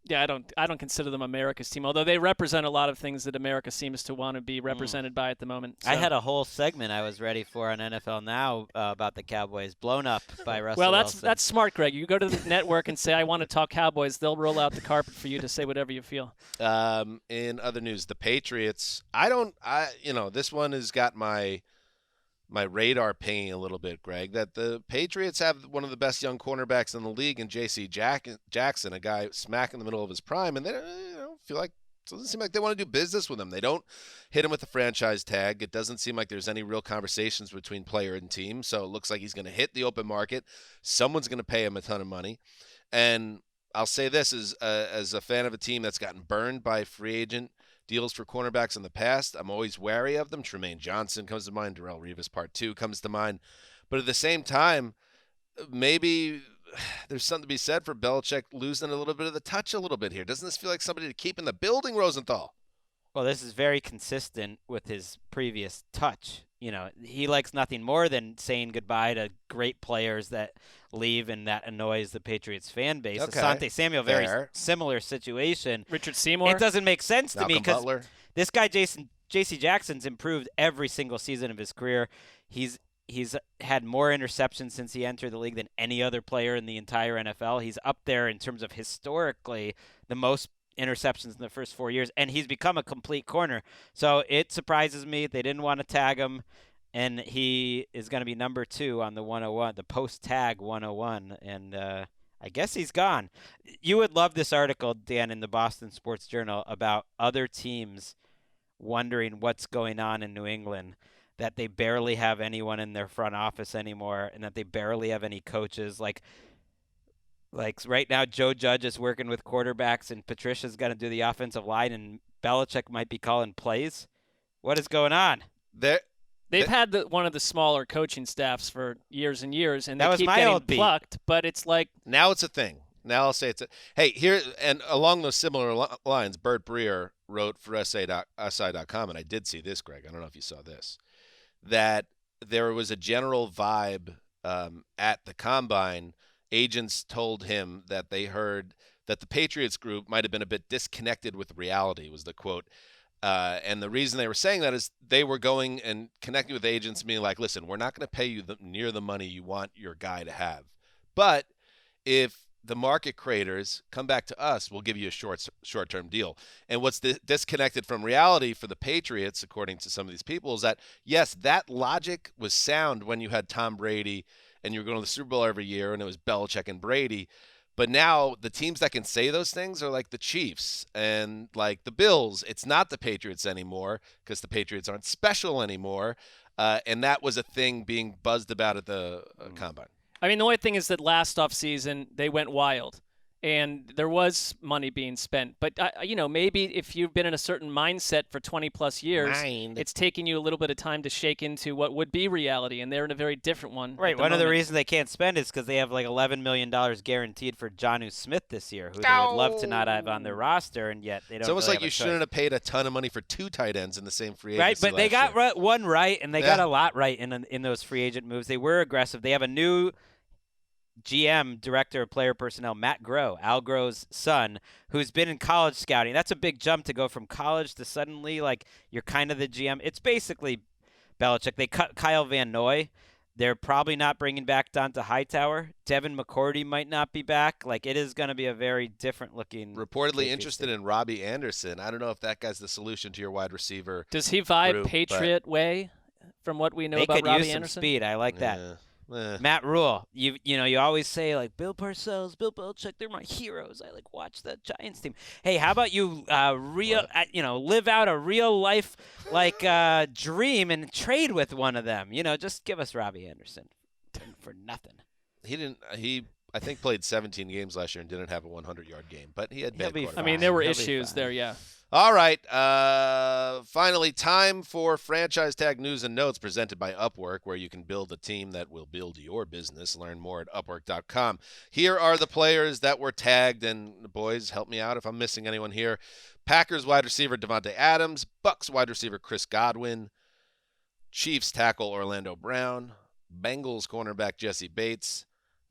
Yeah, I don't consider them America's team, although they represent a lot of things that America seems to want to be represented by at the moment. So. I had a whole segment I was ready for on NFL Now about the Cowboys, blown up by Russell Well, Wilson. that's smart, Greg. You go to the network and say, I want to talk Cowboys. They'll roll out the carpet for you to say whatever you feel. In other news, the Patriots, this one has got my radar pinging a little bit, Greg, that the Patriots have one of the best young cornerbacks in the league in J.C. Jackson, a guy smack in the middle of his prime, and they feel like it doesn't seem like they want to do business with him. They don't hit him with the franchise tag. It doesn't seem like there's any real conversations between player and team, so it looks like he's going to hit the open market. Someone's going to pay him a ton of money. And I'll say this as a fan of a team that's gotten burned by free agent deals for cornerbacks in the past, I'm always wary of them. Jermaine Johnson comes to mind. Darrelle Revis Part 2 comes to mind. But at the same time, maybe there's something to be said for Belichick losing a little bit of the touch a little bit here. Doesn't this feel like somebody to keep in the building, Rosenthal? Well, this is very consistent with his previous touch. He likes nothing more than saying goodbye to great players that leave, and that annoys the Patriots fan base. Okay. Asante Samuel, very Fair. Similar situation. Richard Seymour? It doesn't make sense to me Malcolm because Butler. this guy, J.C. Jackson's improved every single season of his career. He's had more interceptions since he entered the league than any other player in the entire NFL. He's up there in terms of historically the most interceptions in the first 4 years, and he's become a complete corner. So it surprises me they didn't want to tag him, and he is going to be number 2 on the 101, the post-tag 101, and I guess he's gone. You would love this article, Dan, in the Boston Sports Journal about other teams wondering what's going on in New England, that they barely have anyone in their front office anymore, and that they barely have any coaches. Like right now, Joe Judge is working with quarterbacks, and Patricia's going to do the offensive line, and Belichick might be calling plays. What is going on? They've had one of the smaller coaching staffs for years and years, and That they was keep my getting old beat. plucked. But it's like Now it's a thing. Now I'll say hey, here, and along those similar lines, Bert Breer wrote for SI.com, and I did see this, Greg. I don't know if you saw this, that there was a general vibe at the Combine. Agents told him that they heard that the Patriots group might have been a bit disconnected with reality, was the quote. And the reason they were saying that is they were going and connecting with agents, being like, listen, we're not going to pay you near the money you want your guy to have. But if the market creators come back to us, we'll give you a short-term deal. And what's disconnected from reality for the Patriots, according to some of these people, is that, yes, that logic was sound when you had Tom Brady and you were going to the Super Bowl every year and it was Belichick and Brady. But now the teams that can say those things are like the Chiefs and like the Bills. It's not the Patriots anymore because the Patriots aren't special anymore. And that was a thing being buzzed about at the Combine. I mean, the only thing is that last offseason they went wild, and there was money being spent. But, maybe if you've been in a certain mindset for 20-plus years, it's taking you a little bit of time to shake into what would be reality, and they're in a very different one. Right. One of the reasons they can't spend is because they have like $11 million guaranteed for Jonnu Smith this year, who they would love to not have on their roster, and yet they don't. It's almost really like have you a choice. shouldn't have paid a ton of money for 2 tight ends in the same free agency. Right, but they got year. one right, and they got a lot right in those free agent moves. They were aggressive. They have a new GM, Director of Player Personnel, Matt Groh, Al Groh's son, who's been in college scouting. That's a big jump to go from college to suddenly, like, you're kind of the GM. It's basically Belichick. They cut Kyle Van Noy. They're probably not bringing back Donta Hightower. Devin McCourty might not be back. Like, it is going to be a very different-looking reportedly interested in Robbie Anderson. I don't know if that guy's the solution to your wide receiver. Does he vibe group, Patriot way from what we know they about could Robbie use Anderson? some speed. I like that. Matt Rule, you always say like Bill Parcells, Bill Belichick, they're my heroes. I like watch the Giants team. Hey, how about you live out a real life like dream and trade with one of them? Just give us Robbie Anderson for nothing. He I think played 17 games last year and didn't have a 100-yard game, but he had bad quarterback. I mean, there were He'll be issues fine. there, yeah. All right. Finally, time for franchise tag news and notes presented by Upwork, where you can build a team that will build your business. Learn more at Upwork.com. Here are the players that were tagged, and boys, help me out if I'm missing anyone here. Packers wide receiver Davante Adams, Bucks wide receiver Chris Godwin, Chiefs tackle Orlando Brown, Bengals cornerback Jesse Bates,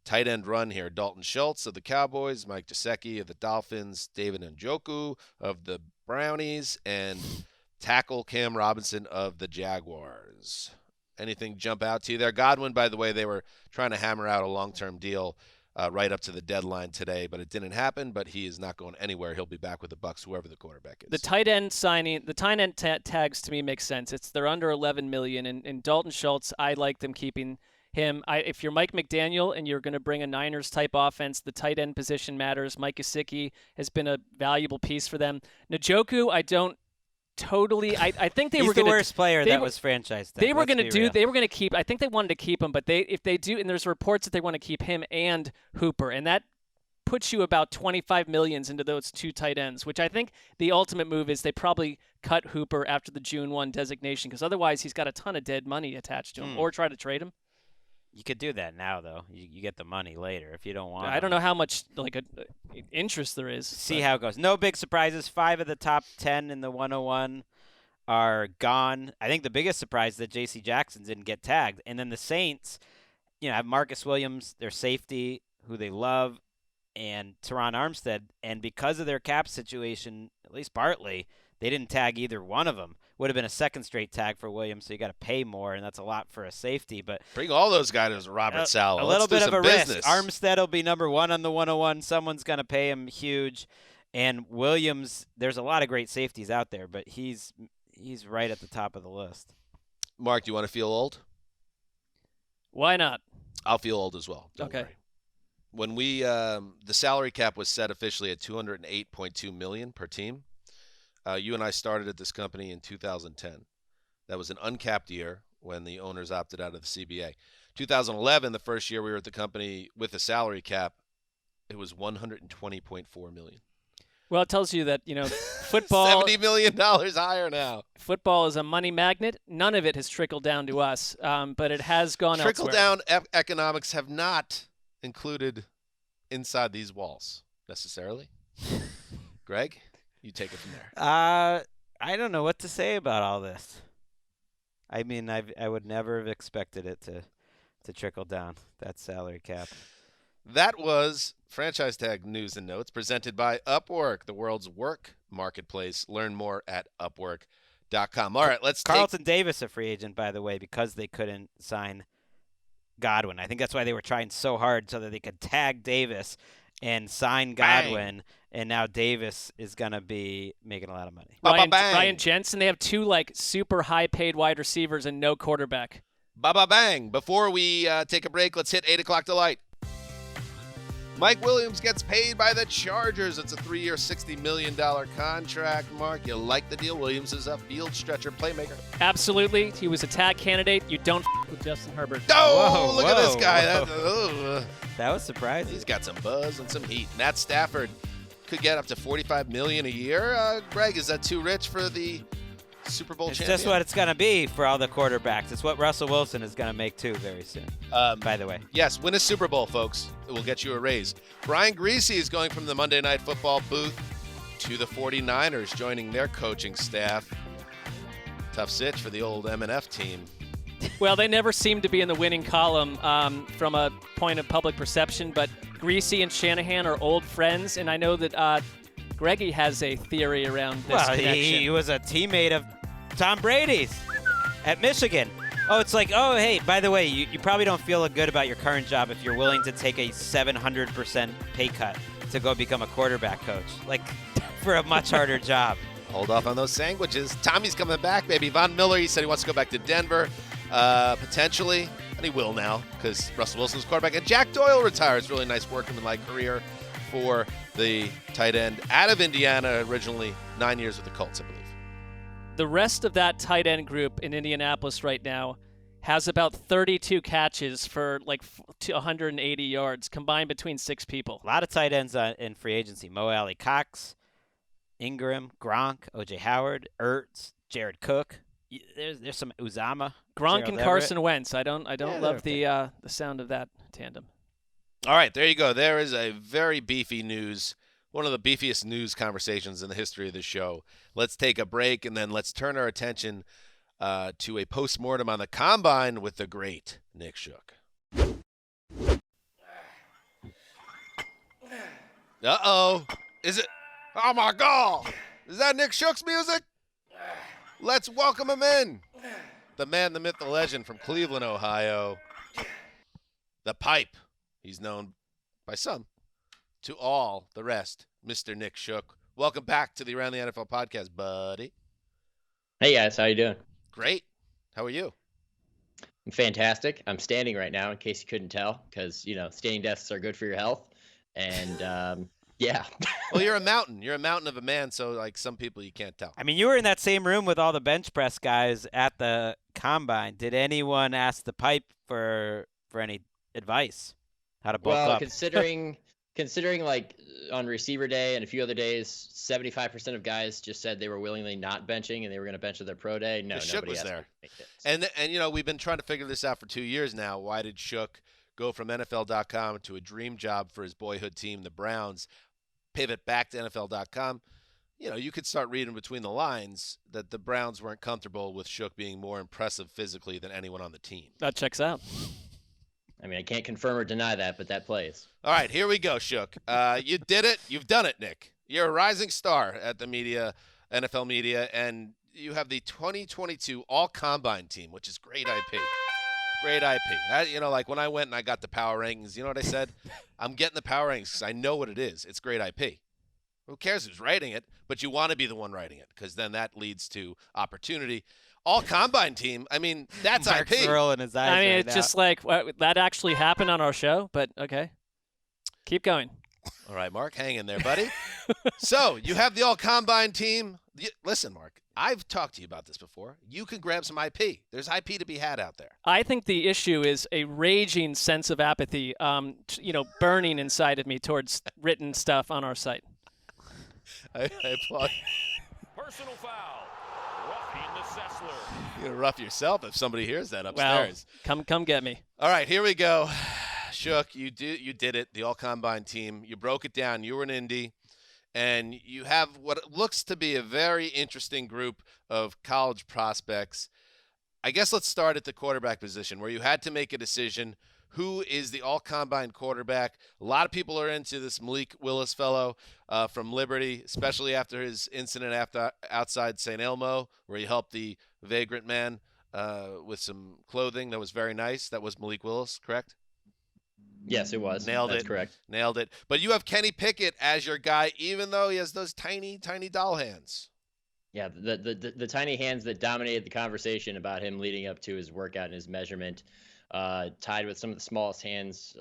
tight end run here Dalton Schultz of the Cowboys, Mike Gesicki of the Dolphins, David Njoku of the Brownies, and tackle Cam Robinson of the Jaguars. Anything jump out to you there? Godwin, by the way, they were trying to hammer out a long-term deal right up to the deadline today, but it didn't happen. But he is not going anywhere. He'll be back with the Bucks, whoever the quarterback is. The tight end signing, the tight end tags to me make sense. They're under $11 million, and Dalton Schultz, I like them keeping him. If you're Mike McDaniel and you're going to bring a Niners-type offense, the tight end position matters. Mike Gesicki has been a valuable piece for them. Njoku, I don't totally. I think they He's were going the to. worst player that was franchised. They were going to do. They were going to keep. I think they wanted to keep him, but if they do, and there's reports that they want to keep him and Hooper, and that puts you about $25 million into those two tight ends, which I think the ultimate move is they probably cut Hooper after the June 1 designation, because otherwise he's got a ton of dead money attached to him, or try to trade him. You could do that now, though. You get the money later if you don't want. I don't know how much interest there is. See how it goes. No big surprises. 5 of the top 10 in the 101 are gone. I think the biggest surprise is that J.C. Jackson didn't get tagged. And then the Saints, have Marcus Williams, their safety, who they love, and Teron Armstead. And because of their cap situation, at least partly, they didn't tag either one of them. Would have been a second straight tag for Williams, so you got to pay more, and that's a lot for a safety. But bring all those guys to Robert Saleh. A little bit of a business. risk. Armstead will be number 1 on the 101. Someone's going to pay him huge. And Williams, there's a lot of great safeties out there, but he's right at the top of the list. Mark, do you want to feel old? Why not? I'll feel old as well. Don't worry. When we the salary cap was set officially at $208.2 million per team. You and I started at this company in 2010. That was an uncapped year when the owners opted out of the CBA. 2011, the first year we were at the company with a salary cap, it was $120.4 million. Well, it tells you that, football $70 million higher now. Football is a money magnet. None of it has trickled down to us, but it has gone elsewhere. Trickle-down economics have not included inside these walls necessarily. Gregg? You take it from there. I don't know what to say about all this. I mean, I would never have expected it to trickle down, that salary cap. That was Franchise Tag News and Notes presented by Upwork, the world's work marketplace. Learn more at Upwork.com. All right, let's Carlton Davis, a free agent, by the way, because they couldn't sign Godwin. I think that's why they were trying so hard so that they could tag Davis and sign Godwin. Bang. And now Davis is going to be making a lot of money. Ryan Jensen, they have 2 super high-paid wide receivers and no quarterback. Bang. Before we take a break, let's hit 8 o'clock delight. Mike Williams gets paid by the Chargers. It's a 3-year, $60 million contract. Mark, you like the deal? Williams is a field stretcher playmaker. Absolutely. He was a tag candidate. You don't with Justin Herbert. Oh, look at this guy. That was surprising. He's got some buzz and some heat. Matt Stafford could get up to $45 million a year. Gregg, is that too rich for the Super Bowl champion? It's just what it's going to be for all the quarterbacks. It's what Russell Wilson is going to make, too, very soon, by the way. Yes, win a Super Bowl, folks. It will get you a raise. Brian Griese is going from the Monday Night Football booth to the 49ers, joining their coaching staff. Tough sitch for the old M&F team. Well, they never seem to be in the winning column from a point of public perception, but Griese and Shanahan are old friends, and I know that Greggy has a theory around this connection. He was a teammate of Tom Brady's at Michigan. Oh, it's like, oh, hey, by the way, you probably don't feel good about your current job if you're willing to take a 700% pay cut to go become a quarterback coach, for a much harder job. Hold off on those sandwiches. Tommy's coming back, baby. Von Miller, he said he wants to go back to Denver, potentially, and he will now because Russell Wilson's quarterback. And Jack Doyle retires. Really nice workman-like career for the tight end out of Indiana, originally 9 years with the Colts, I believe. The rest of that tight end group in Indianapolis right now has about 32 catches for 180 yards combined between 6 people. A lot of tight ends in free agency. Mo Alley Cox, Ingram, Gronk, O.J. Howard, Ertz, Jared Cook. There's some Uzama. Gronk Gerald and Everett. Carson Wentz. I don't they're love okay. the sound of that tandem. All right, there you go. There is a very beefy news, one of the beefiest news conversations in the history of the show. Let's take a break, and then let's turn our attention to a postmortem on the Combine with the great Nick Shook. Uh-oh. Is it? Oh, my God. Is that Nick Shook's music? Let's welcome him in. The man, the myth, the legend from Cleveland, Ohio. The Pipe. He's known by some, to all the rest, Mr. Nick Shook. Welcome back to the Around the NFL podcast, buddy. Hey, guys. How you doing? Great. How are you? I'm fantastic. I'm standing right now, in case you couldn't tell, because, standing desks are good for your health. And, yeah. Well, you're a mountain. You're a mountain of a man, so, like, some people you can't tell. I mean, you were in that same room with all the bench press guys at the Combine. Did anyone ask the Pipe for any advice? How to bulk up? considering like on receiver day and a few other days, 75% of guys just said they were willingly not benching and they were going to bench at their pro day. No, Shook nobody was asked there. me to make this. And we've been trying to figure this out for 2 years now. Why did Shook go from NFL.com to a dream job for his boyhood team, the Browns, pivot back to NFL.com? You could start reading between the lines that the Browns weren't comfortable with Shook being more impressive physically than anyone on the team. That checks out. I mean, I can't confirm or deny that, but that plays. All right, here we go, Shook. You did it. You've done it, Nick. You're a rising star at the media, NFL media, and you have the 2022 All-Combine team, which is great IP. Great IP. Like when I went and I got the power rankings, you know what I said? I'm getting the power rankings because I know what it is. It's great IP. Who cares who's writing it? But you want to be the one writing it because then that leads to opportunity. All-Combine team, I mean, that's Marc's IP. rolling his eyes I mean, right it's now. just like that actually happened on our show, but okay. Keep going. All right, Marc, hang in there, buddy. So you have the All-Combine team. Listen, Marc, I've talked to you about this before. You can grab some IP. There's IP to be had out there. I think the issue is a raging sense of apathy, burning inside of me towards written stuff on our site. I applaud. Personal foul. Roughing the Sessler. You're gonna rough yourself if somebody hears that Well, upstairs. come get me. All right, here we go. Shook, you did it. The All-Combine team. You broke it down. You were in Indy, and you have what looks to be a very interesting group of college prospects. I guess let's start at the quarterback position, where you had to make a decision. Who is the All-Combine quarterback? A lot of people are into this Malik Willis fellow from Liberty, especially after his incident outside St. Elmo, where he helped the vagrant man with some clothing that was very nice. That was Malik Willis, correct? Yes, it was. Nailed That's it. correct. Nailed it. But you have Kenny Pickett as your guy, even though he has those tiny, tiny doll hands. Yeah, the tiny hands that dominated the conversation about him leading up to his workout and his measurement, tied with some of the smallest hands,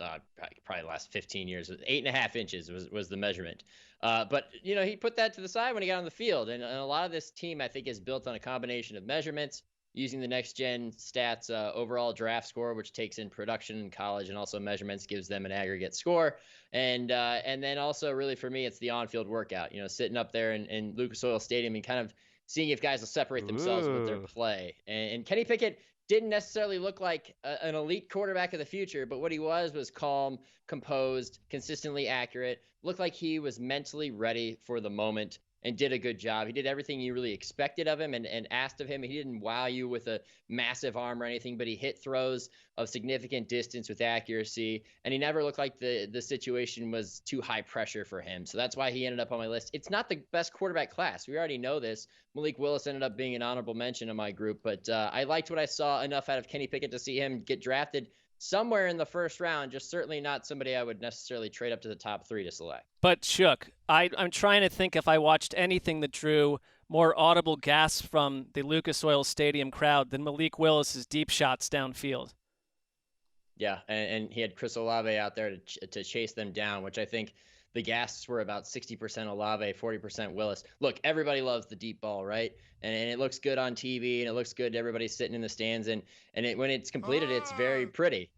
probably the last 15 years. 8.5 inches was the measurement. But, he put that to the side when he got on the field. And a lot of this team, I think, is built on a combination of measurements, using the next-gen stats overall draft score, which takes in production in college and also measurements, gives them an aggregate score. And then also, really, for me, it's the on-field workout, sitting up there in Lucas Oil Stadium and kind of seeing if guys will separate themselves with their play. And Kenny Pickett didn't necessarily look like an elite quarterback of the future, but what he was calm, composed, consistently accurate, looked like he was mentally ready for the moment and did a good job. He did everything you really expected of him and asked of him. He didn't wow you with a massive arm or anything, but he hit throws of significant distance with accuracy, and he never looked like the situation was too high pressure for him. So that's why he ended up on my list. It's not the best quarterback class. We already know this. Malik Willis ended up being an honorable mention in my group, but I liked what I saw enough out of Kenny Pickett to see him get drafted somewhere in the first round, just certainly not somebody I would necessarily trade up to the top 3 to select. But Shook, I'm trying to think if I watched anything that drew more audible gasps from the Lucas Oil Stadium crowd than Malik Willis's deep shots downfield. Yeah, and he had Chris Olave out there to chase them down, which I think the gasps were about 60% Olave, 40% Willis. Look, everybody loves the deep ball, right? And it looks good on TV, and it looks good to everybody sitting in the stands. And when it's completed, it's very pretty,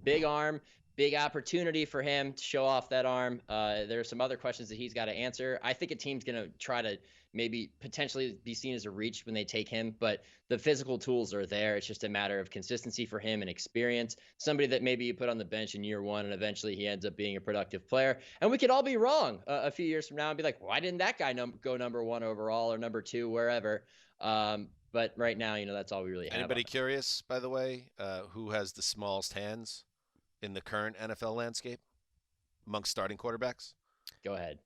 Big arm, big opportunity for him to show off that arm. There are some other questions that he's got to answer. I think a team's going to try to maybe potentially be seen as a reach when they take him, but the physical tools are there. It's just a matter of consistency for him and experience. Somebody that maybe you put on the bench in year one and eventually he ends up being a productive player. And we could all be wrong a few years from now and be like, why didn't that guy go number 1 overall or number 2, wherever? But right now, that's all we really have. Anybody curious, by the way, who has the smallest hands in the current NFL landscape amongst starting quarterbacks? Go ahead.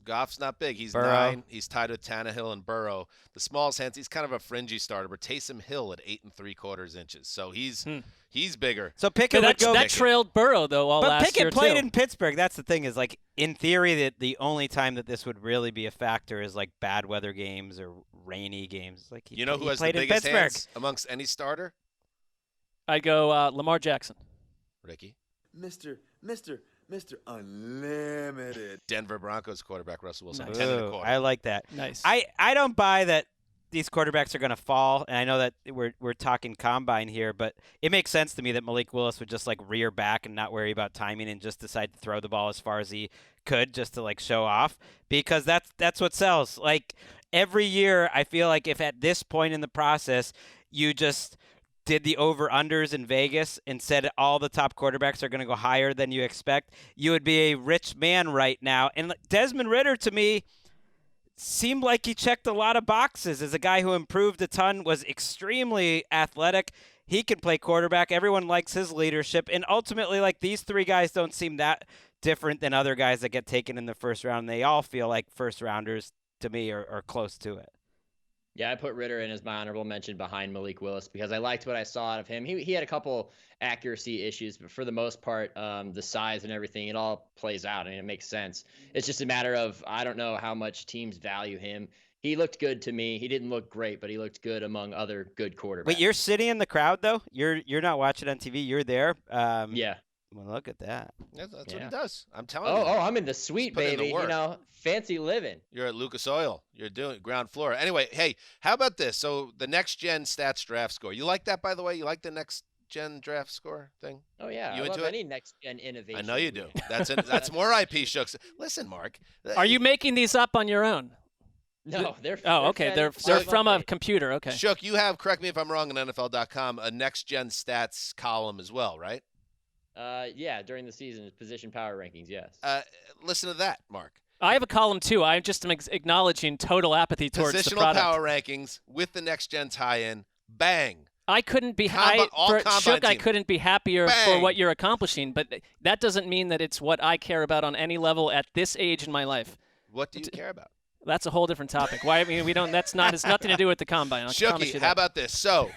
Goff's not big. He's Burrow. 9. He's tied with Tannehill and Burrow. The smallest hands, he's kind of a fringy starter, but Taysom Hill at 8 3/4 inches. So he's bigger. So Pickett But would go. that trailed Burrow though all But last Pickett year played too. in Pittsburgh. That's the thing, is like in theory that the only time that this would really be a factor is like bad weather games or rainy games. Like You know who has the played in biggest Pittsburgh. hands amongst any starter? I'd go Lamar Jackson. Ricky. Mr. Unlimited. Denver Broncos quarterback Russell Wilson. Nice. 10 Ooh, I like that. Nice. I don't buy that these quarterbacks are going to fall, and I know that we're talking combine here, but it makes sense to me that Malik Willis would just like rear back and not worry about timing and just decide to throw the ball as far as he could just to like show off, because that's what sells. Like every year, I feel like if at this point in the process you just did the over-unders in Vegas and said all the top quarterbacks are going to go higher than you expect, you would be a rich man right now. And Desmond Ridder, to me, seemed like he checked a lot of boxes as a guy who improved a ton, was extremely athletic. He can play quarterback. Everyone likes his leadership. And ultimately, like, these three guys don't seem that different than other guys that get taken in the first round. They all feel like first-rounders to me or close to it. Yeah, I put Ridder in as my honorable mention behind Malik Willis because I liked what I saw out of him. He had a couple accuracy issues, but for the most part, the size and everything, it all plays out. I mean, it makes sense. It's just a matter of, I don't know how much teams value him. He looked good to me. He didn't look great, but he looked good among other good quarterbacks. But you're sitting in the crowd, though? You're not watching on TV. You're there. Yeah. Well, look at that. That's what he does. I'm telling you. Oh, I'm in the suite, put in the baby. work. Fancy living. You're at Lucas Oil. You're doing ground floor. Anyway, hey, how about this? So the next gen stats draft score. You like that, by the way? You like the next gen draft score thing? Oh yeah, You I into love it? any next gen innovation. I know you do. That's more IP Shooks. Listen, Mark. Are you making these up on your own? No, they're. Oh, okay. They're from a computer. Okay. Shook, you have, correct me if I'm wrong, on NFL.com, a next gen stats column as well, right? Yeah, during the season, position power rankings, yes. Listen to that, Mark. I have a column too. I just am acknowledging total apathy towards the Positional product. power rankings with the next gen tie-in. Bang. I couldn't be combine Shook, I team. couldn't be happier for Bang. what you're accomplishing, but that doesn't mean that it's what I care about on any level at this age in my life. What do you care about? That's a whole different topic. Why? I mean, we don't. That's not. It's nothing to do with the combine. I'll promise Shooky, you how that. about this? So,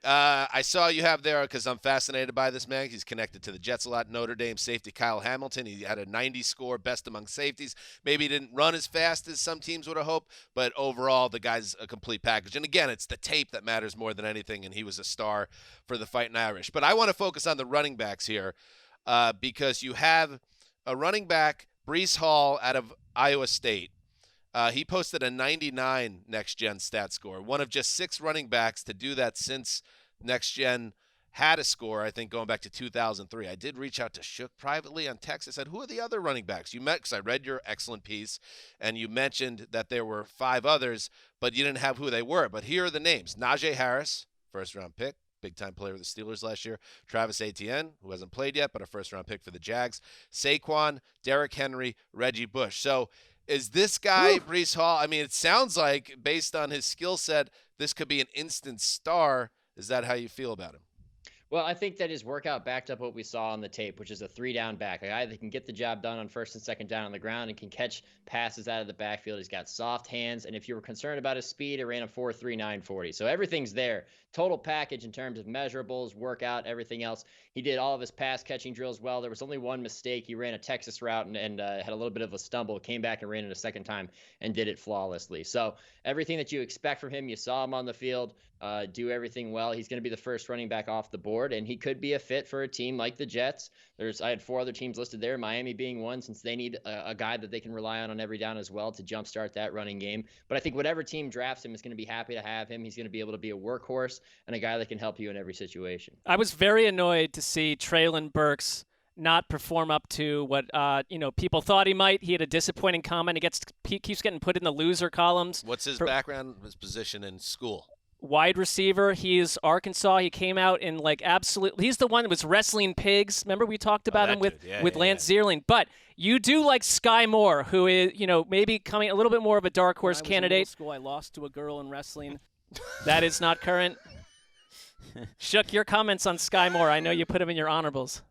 I saw you have there, because I'm fascinated by this man. He's connected to the Jets a lot. Notre Dame safety Kyle Hamilton. He had a 90 score, best among safeties. Maybe he didn't run as fast as some teams would have hoped, but overall, the guy's a complete package. And again, it's the tape that matters more than anything, and he was a star for the Fighting Irish. But I want to focus on the running backs here, because you have a running back, Breece Hall, out of Iowa State. He posted a 99 next-gen stat score, one of just 6 running backs to do that since next-gen had a score, I think, going back to 2003. I did reach out to Shook privately on text. I said, who are the other running backs? You met, because I read your excellent piece, and you mentioned that there were 5 others, but you didn't have who they were. But here are the names. Najee Harris, first-round pick, big-time player with the Steelers last year. Travis Etienne, who hasn't played yet, but a first-round pick for the Jags. Saquon, Derrick Henry, Reggie Bush. So, is this guy, Breece Hall, I mean, it sounds like, based on his skill set, this could be an instant star. Is that how you feel about him? Well, I think that his workout backed up what we saw on the tape, which is a 3-down back. A guy that can get the job done on first and second down on the ground and can catch passes out of the backfield. He's got soft hands, and if you were concerned about his speed, it ran a 4.39 40. So everything's there. Total package in terms of measurables, workout, everything else. He did all of his pass catching drills well. There was only one mistake. He ran a Texas route and had a little bit of a stumble, came back and ran it a second time and did it flawlessly. So everything that you expect from him, you saw him on the field. do everything well. He's going to be the first running back off the board, and he could be a fit for a team like the Jets. I had 4 other teams listed there, Miami being one, since they need a guy that they can rely on every down as well to jumpstart that running game. But I think whatever team drafts him is going to be happy to have him. He's going to be able to be a workhorse and a guy that can help you in every situation. I was very annoyed to see Treylon Burks not perform up to what people thought he might. He had a disappointing comment. He keeps getting put in the loser columns. What's his background, his position in school? Wide receiver. He's Arkansas. He came out in he's the one that was wrestling pigs. Remember we talked about him with Lance Zierlein. But you do like Sky Moore, who is, maybe coming a little bit more of a dark horse candidate. In middle school, I lost to a girl in wrestling. That is not current. Shook, your comments on Sky Moore. I know you put him in your honorables.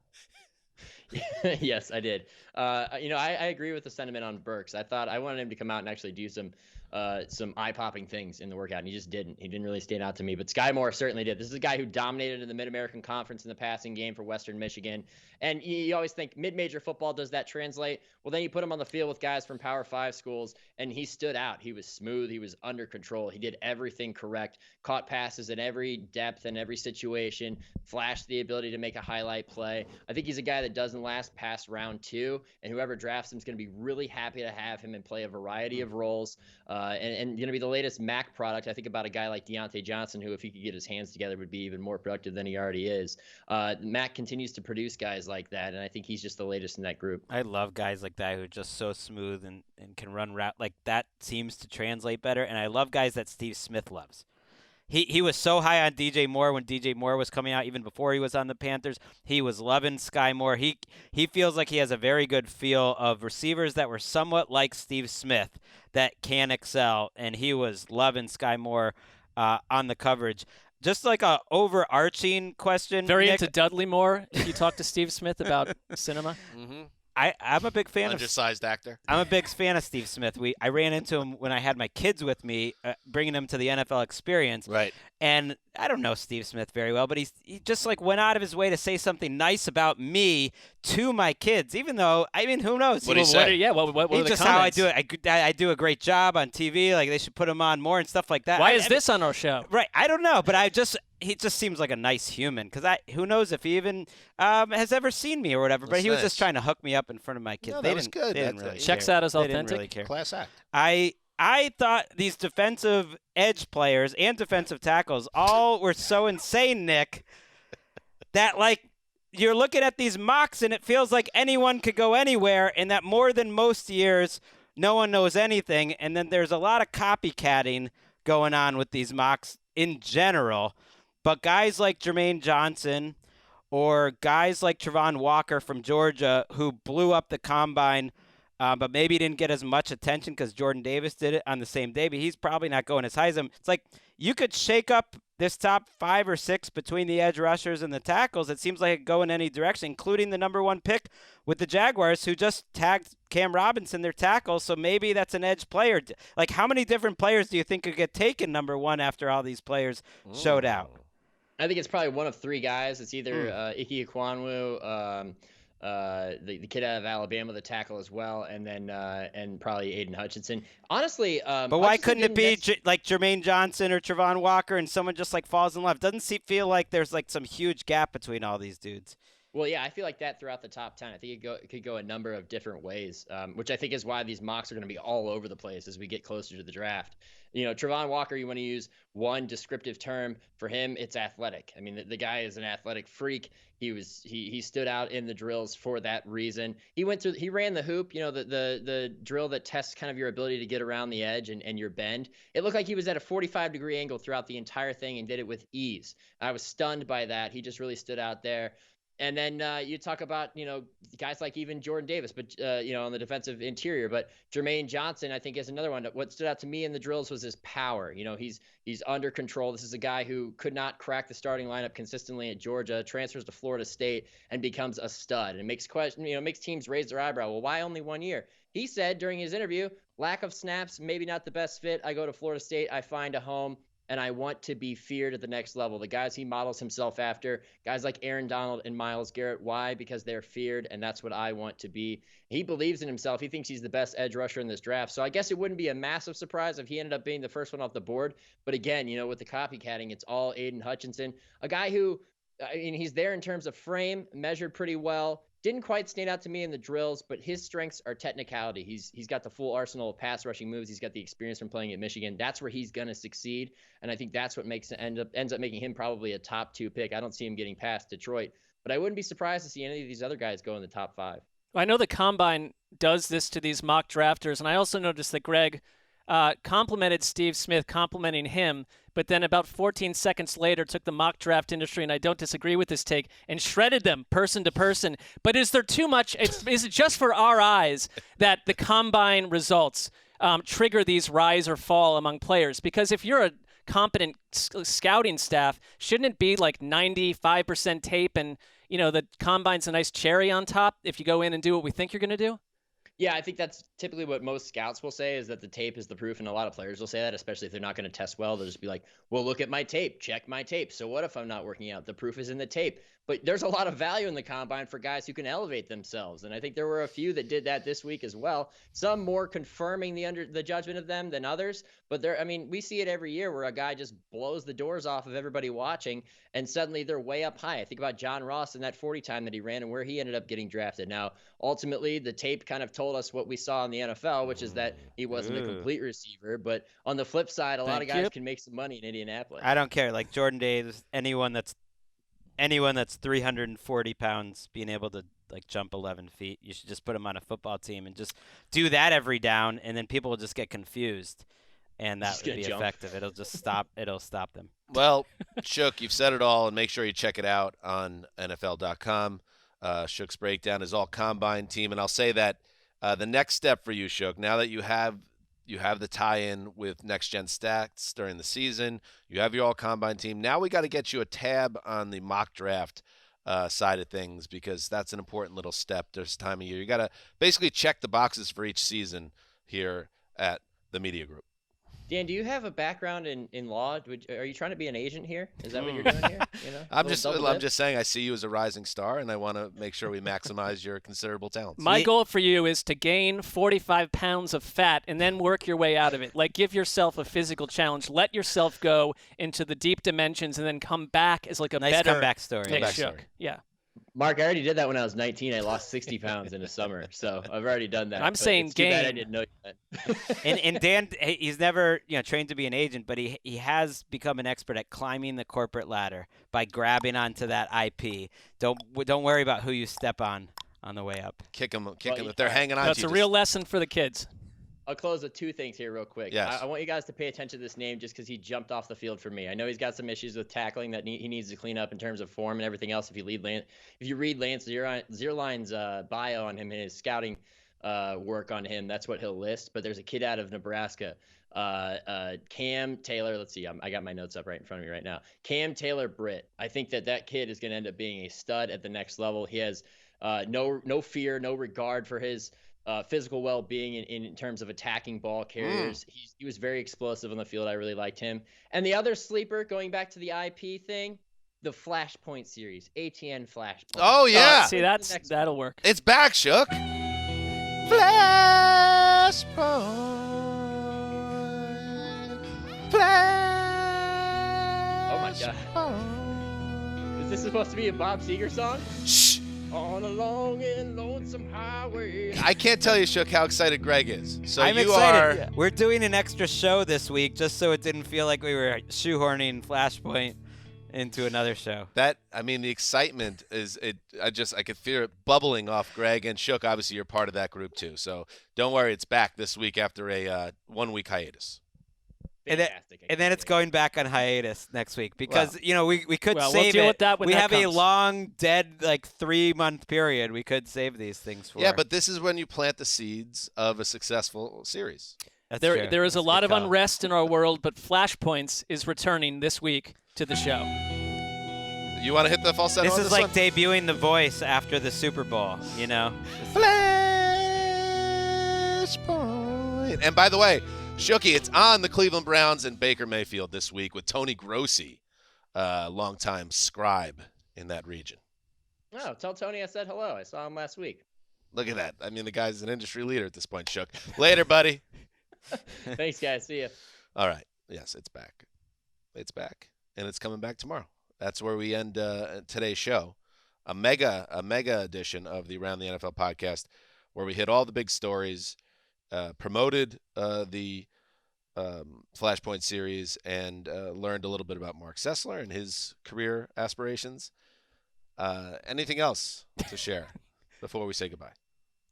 Yes, I did. I agree with the sentiment on Burks. I wanted him to come out and actually do some eye-popping things in the workout, and he just didn't. He didn't really stand out to me, but Sky Moore certainly did. This is a guy who dominated in the Mid-American Conference in the passing game for Western Michigan, and you always think mid-major football, does that translate? Well, then you put him on the field with guys from Power 5 schools, and he stood out. He was smooth. He was under control. He did everything correct, caught passes in every depth and every situation, flashed the ability to make a highlight play. I think he's a guy that doesn't last past round 2, and whoever drafts him is going to be really happy to have him and play a variety of roles. And going to be the latest Mac product. I think about a guy like Davante Johnson, who, if he could get his hands together, would be even more productive than he already is. Mac continues to produce guys like that, and I think he's just the latest in that group. I love guys like that who are just so smooth and can run route. Like, that seems to translate better, and I love guys that Steve Smith loves. He was so high on DJ Moore when DJ Moore was coming out, even before he was on the Panthers. He was loving Sky Moore. He feels like he has a very good feel of receivers that were somewhat like Steve Smith that can excel, and he was loving Sky Moore on the coverage. Just like a overarching question. Very Nick, into Dudley Moore, if you talk to Steve Smith about cinema. Mm-hmm. I'm a big fan Undersized actor. I'm a big fan of Steve Smith. I ran into him when I had my kids with me, bringing them to the NFL experience. Right. And I don't know Steve Smith very well, but he just went out of his way to say something nice about me to my kids, even though, who knows? What did he say? What were the just comments? how I do it. I do a great job on TV. Like, they should put him on more and stuff like that. Why is this on our show? Right. I don't know, but he just seems like a nice human, because who knows if he even has ever seen me or whatever. But he was just trying to hook me up in front of my kids. No, that was good. They didn't really Checks care. out as They didn't authentic. really care. Class act. I thought these defensive edge players and defensive tackles all were so insane, Nick, that you're looking at these mocks and it feels like anyone could go anywhere, and that more than most years, no one knows anything. And then there's a lot of copycatting going on with these mocks in general. But guys like Jermaine Johnson or guys like Travon Walker from Georgia, who blew up the combine, but maybe didn't get as much attention because Jordan Davis did it on the same day, but he's probably not going as high as him. It's like you could shake up this top 5 or 6 between the edge rushers and the tackles. It seems like it could go in any direction, including the number 1 pick with the Jaguars, who just tagged Cam Robinson, their tackle, so maybe that's an edge player. Like, how many different players do you think could get taken number 1 after all these players showed out? I think it's probably one of 3 guys. It's either Ike Ekwonu, the kid out of Alabama, the tackle as well, and then and probably Aiden Hutchinson. Honestly, but why couldn't it be like Jermaine Johnson or Travon Walker, and someone just falls in love? Doesn't feel like there's some huge gap between all these dudes. Well, yeah, I feel like that throughout the top 10. I think it could go a number of different ways, which I think is why these mocks are going to be all over the place as we get closer to the draft. Travon Walker, you want to use one descriptive term for him, it's athletic. I mean, the guy is an athletic freak. He stood out in the drills for that reason. He ran the hoop, the drill that tests kind of your ability to get around the edge and your bend. It looked like he was at a 45-degree angle throughout the entire thing and did it with ease. I was stunned by that. He just really stood out there. And then you talk about, guys like even Jordan Davis, but, on the defensive interior. But Jermaine Johnson, I think, is another one. What stood out to me in the drills was his power. He's under control. This is a guy who could not crack the starting lineup consistently at Georgia, transfers to Florida State, and becomes a stud. And makes teams raise their eyebrow. Well, why only 1 year? He said during his interview, lack of snaps, maybe not the best fit. I go to Florida State. I find a home. and I want to be feared at the next level. The guys he models himself after, guys like Aaron Donald and Myles Garrett. Why? Because they're feared, and that's what I want to be. He believes in himself. He thinks he's the best edge rusher in this draft. So I guess it wouldn't be a massive surprise if he ended up being the first one off the board. But again, with the copycatting, it's all Aiden Hutchinson, a guy who, he's there in terms of frame, measured pretty well. Didn't quite stand out to me in the drills, but his strengths are technicality. He's got the full arsenal of pass rushing moves. He's got the experience from playing at Michigan. That's where he's going to succeed, and I think that's what ends up making him probably a top 2 pick. I don't see him getting past Detroit, but I wouldn't be surprised to see any of these other guys go in the top 5. I know the Combine does this to these mock drafters, and I also noticed that Gregg complimented Steve Smith, complimenting him, but then about 14 seconds later took the mock draft industry, and I don't disagree with this take, and shredded them person to person. But is there too much? Is it just for our eyes that the Combine results trigger these rise or fall among players? Because if you're a competent scouting staff, shouldn't it be like 95% tape and, the Combine's a nice cherry on top if you go in and do what we think you're going to do? Yeah, I think that's typically what most scouts will say, is that the tape is the proof, and a lot of players will say that, especially if they're not going to test well. They'll just be like, well, look at my tape, check my tape. So what if I'm not working out? The proof is in the tape. But there's a lot of value in the Combine for guys who can elevate themselves, and I think there were a few that did that this week as well. Some more confirming the judgment of them than others, but we see it every year where a guy just blows the doors off of everybody watching, and suddenly they're way up high. I think about John Ross and that 40 time that he ran and where he ended up getting drafted. Now, ultimately, the tape kind of told us what we saw in the NFL, which is that he wasn't a complete receiver. But on the flip side, a lot of guys can make some money in Indianapolis. I don't care. Like Jordan Davis, anyone that's 340 pounds being able to jump 11 feet, you should just put him on a football team and just do that every down, and then people will just get confused, and that would be effective. It'll stop them. Well, Shook, you've said it all, and make sure you check it out on NFL.com. Shook's breakdown is all Combine team, and I'll say that the next step for you, Shook, now that you have the tie-in with Next Gen Stats during the season, you have your all Combine team. Now we got to get you a tab on the mock draft side of things, because that's an important little step this time of year. You got to basically check the boxes for each season here at the Media Group. Dan, do you have a background in law? Are you trying to be an agent here? Is that what you're doing here? I'm just saying I see you as a rising star, and I want to make sure we maximize your considerable talents. My goal for you is to gain 45 pounds of fat and then work your way out of it. Give yourself a physical challenge. Let yourself go into the deep dimensions and then come back as a nice better comeback story. Shook. Yeah. Marc, I already did that when I was 19. I lost 60 pounds in the summer, so I've already done that. I'm saying it's too bad I didn't know that. and Dan, he's never trained to be an agent, but he has become an expert at climbing the corporate ladder by grabbing onto that IP. Don't worry about who you step on the way up. Kick them if they're hanging on. That's a real lesson for the kids. I'll close with 2 things here real quick. Yes. I want you guys to pay attention to this name just because he jumped off the field for me. I know he's got some issues with tackling that he needs to clean up in terms of form and everything else. If you read Lance Zierlein's bio on him and his scouting work on him, that's what he'll list. But there's a kid out of Nebraska, Cam Taylor. Let's see, I got my notes up right in front of me right now. Cam Taylor Britt. I think that kid is going to end up being a stud at the next level. He has no fear, no regard for his physical well-being in terms of attacking ball carriers. He was very explosive on the field. I really liked him. And the other sleeper, going back to the IP thing, the Flashpoint series, ATN Flashpoint. Oh, yeah. See, that'll work. It's back, Shook. Oh, my God. Is this supposed to be a Bob Seger song? Shh. On a long and lonesome highway. I can't tell you, Shook, how excited Gregg is. So I'm you excited. are. We're doing an extra show this week just so it didn't feel like we were shoehorning Flashpoint into another show. The excitement is I could feel it bubbling off Gregg and Shook. Obviously, you're part of that group too. So don't worry, it's back this week after a 1 week hiatus. And then it's going back on hiatus next week because we could save deal it. with that when we that have a comes. long dead 3-month period. We could save these things for. Yeah, but this is when you plant the seeds of a successful series. That's true. There is That's a lot good of call. unrest in our world, but Flashpoints is returning this week to the show. You want to hit the falsetto? This on is this like one? debuting The Voice after the Super Bowl. Flashpoint. And by the way, Shooky, it's on the Cleveland Browns and Baker Mayfield this week with Tony Grossi, longtime scribe in that region. Oh, tell Tony I said hello. I saw him last week. Look at that. I mean, the guy's an industry leader at this point, Shook. Later, buddy. Thanks, guys. See ya. All right. Yes, it's back. It's back, and it's coming back tomorrow. That's where we end today's show. A mega edition of the Around the NFL podcast, where we hit all the big stories, promoted the Flashpoint series, and learned a little bit about Marc Sessler and his career aspirations. Anything else to share before we say goodbye?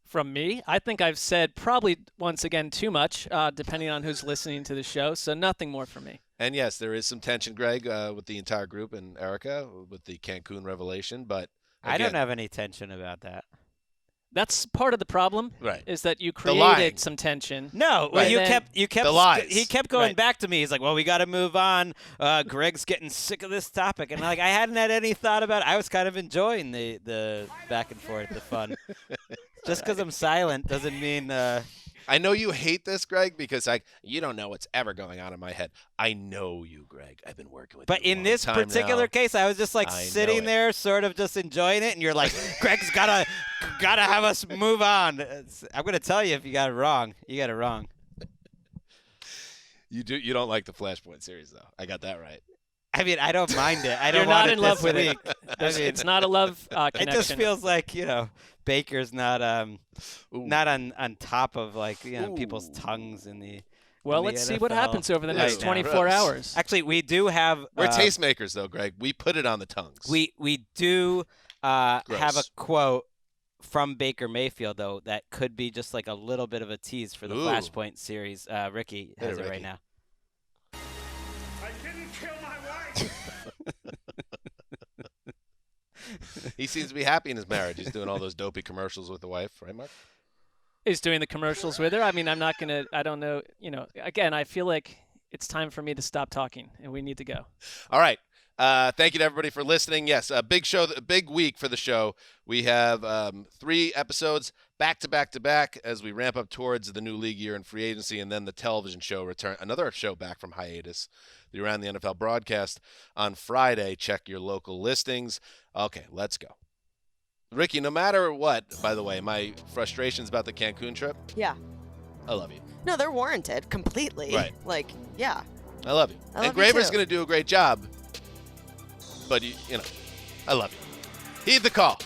From me, I think I've said probably once again too much, depending on who's listening to the show. So nothing more from me. And yes, there is some tension, Gregg, with the entire group and Erica with the Cancun revelation. But again, I don't have any tension about that. That's part of the problem, right? Is that you lying. created some tension. No, right. you kept the lies. He kept going right. back to me. He's like, "Well, we got to move on. Gregg's getting sick of this topic," and I hadn't had any thought about it. I was kind of enjoying the back and forth, the fun. Just because I'm silent doesn't mean. I know you hate this, Gregg, because you don't know what's ever going on in my head. I know you, Gregg. I've been working with you. But in this particular case, I was just like sitting there, sort of just enjoying it, and you're like, "Gregg's gotta have us move on." I'm gonna tell you if you got it wrong. You got it wrong. You don't like the Flashpoint series, though. I got that right. I mean, I don't mind it. I don't You're want not it in love this with week. it. I mean, It's not a love connection. It just feels like Baker's not on top of people's tongues in the. Well, in the let's see NFL what happens over the next right now. 24 hours. Actually, we do have. We're tastemakers, though, Gregg. We put it on the tongues. We do have a quote from Baker Mayfield, though, that could be just like a little bit of a tease for the Flashpoint series. Ricky has it right now. I didn't kill my wife. He seems to be happy in his marriage. He's doing all those dopey commercials with the wife, right, Marc? He's doing the commercials with her. I mean, I'm not going to – I don't know. Again, I feel like it's time for me to stop talking, and we need to go. All right. Thank you to everybody for listening. Yes, a big week for the show. We have 3 episodes back to back as we ramp up towards the new league year and free agency, and then the television show return. Another show back from hiatus, the Around the NFL broadcast on Friday. Check your local listings. Okay, let's go. Ricky, no matter what, by the way, my frustrations about the Cancun trip. Yeah. I love you. No, they're warranted completely. Right. Yeah. I love you. And Graber's going to do a great job. But, I love you. Heed the call.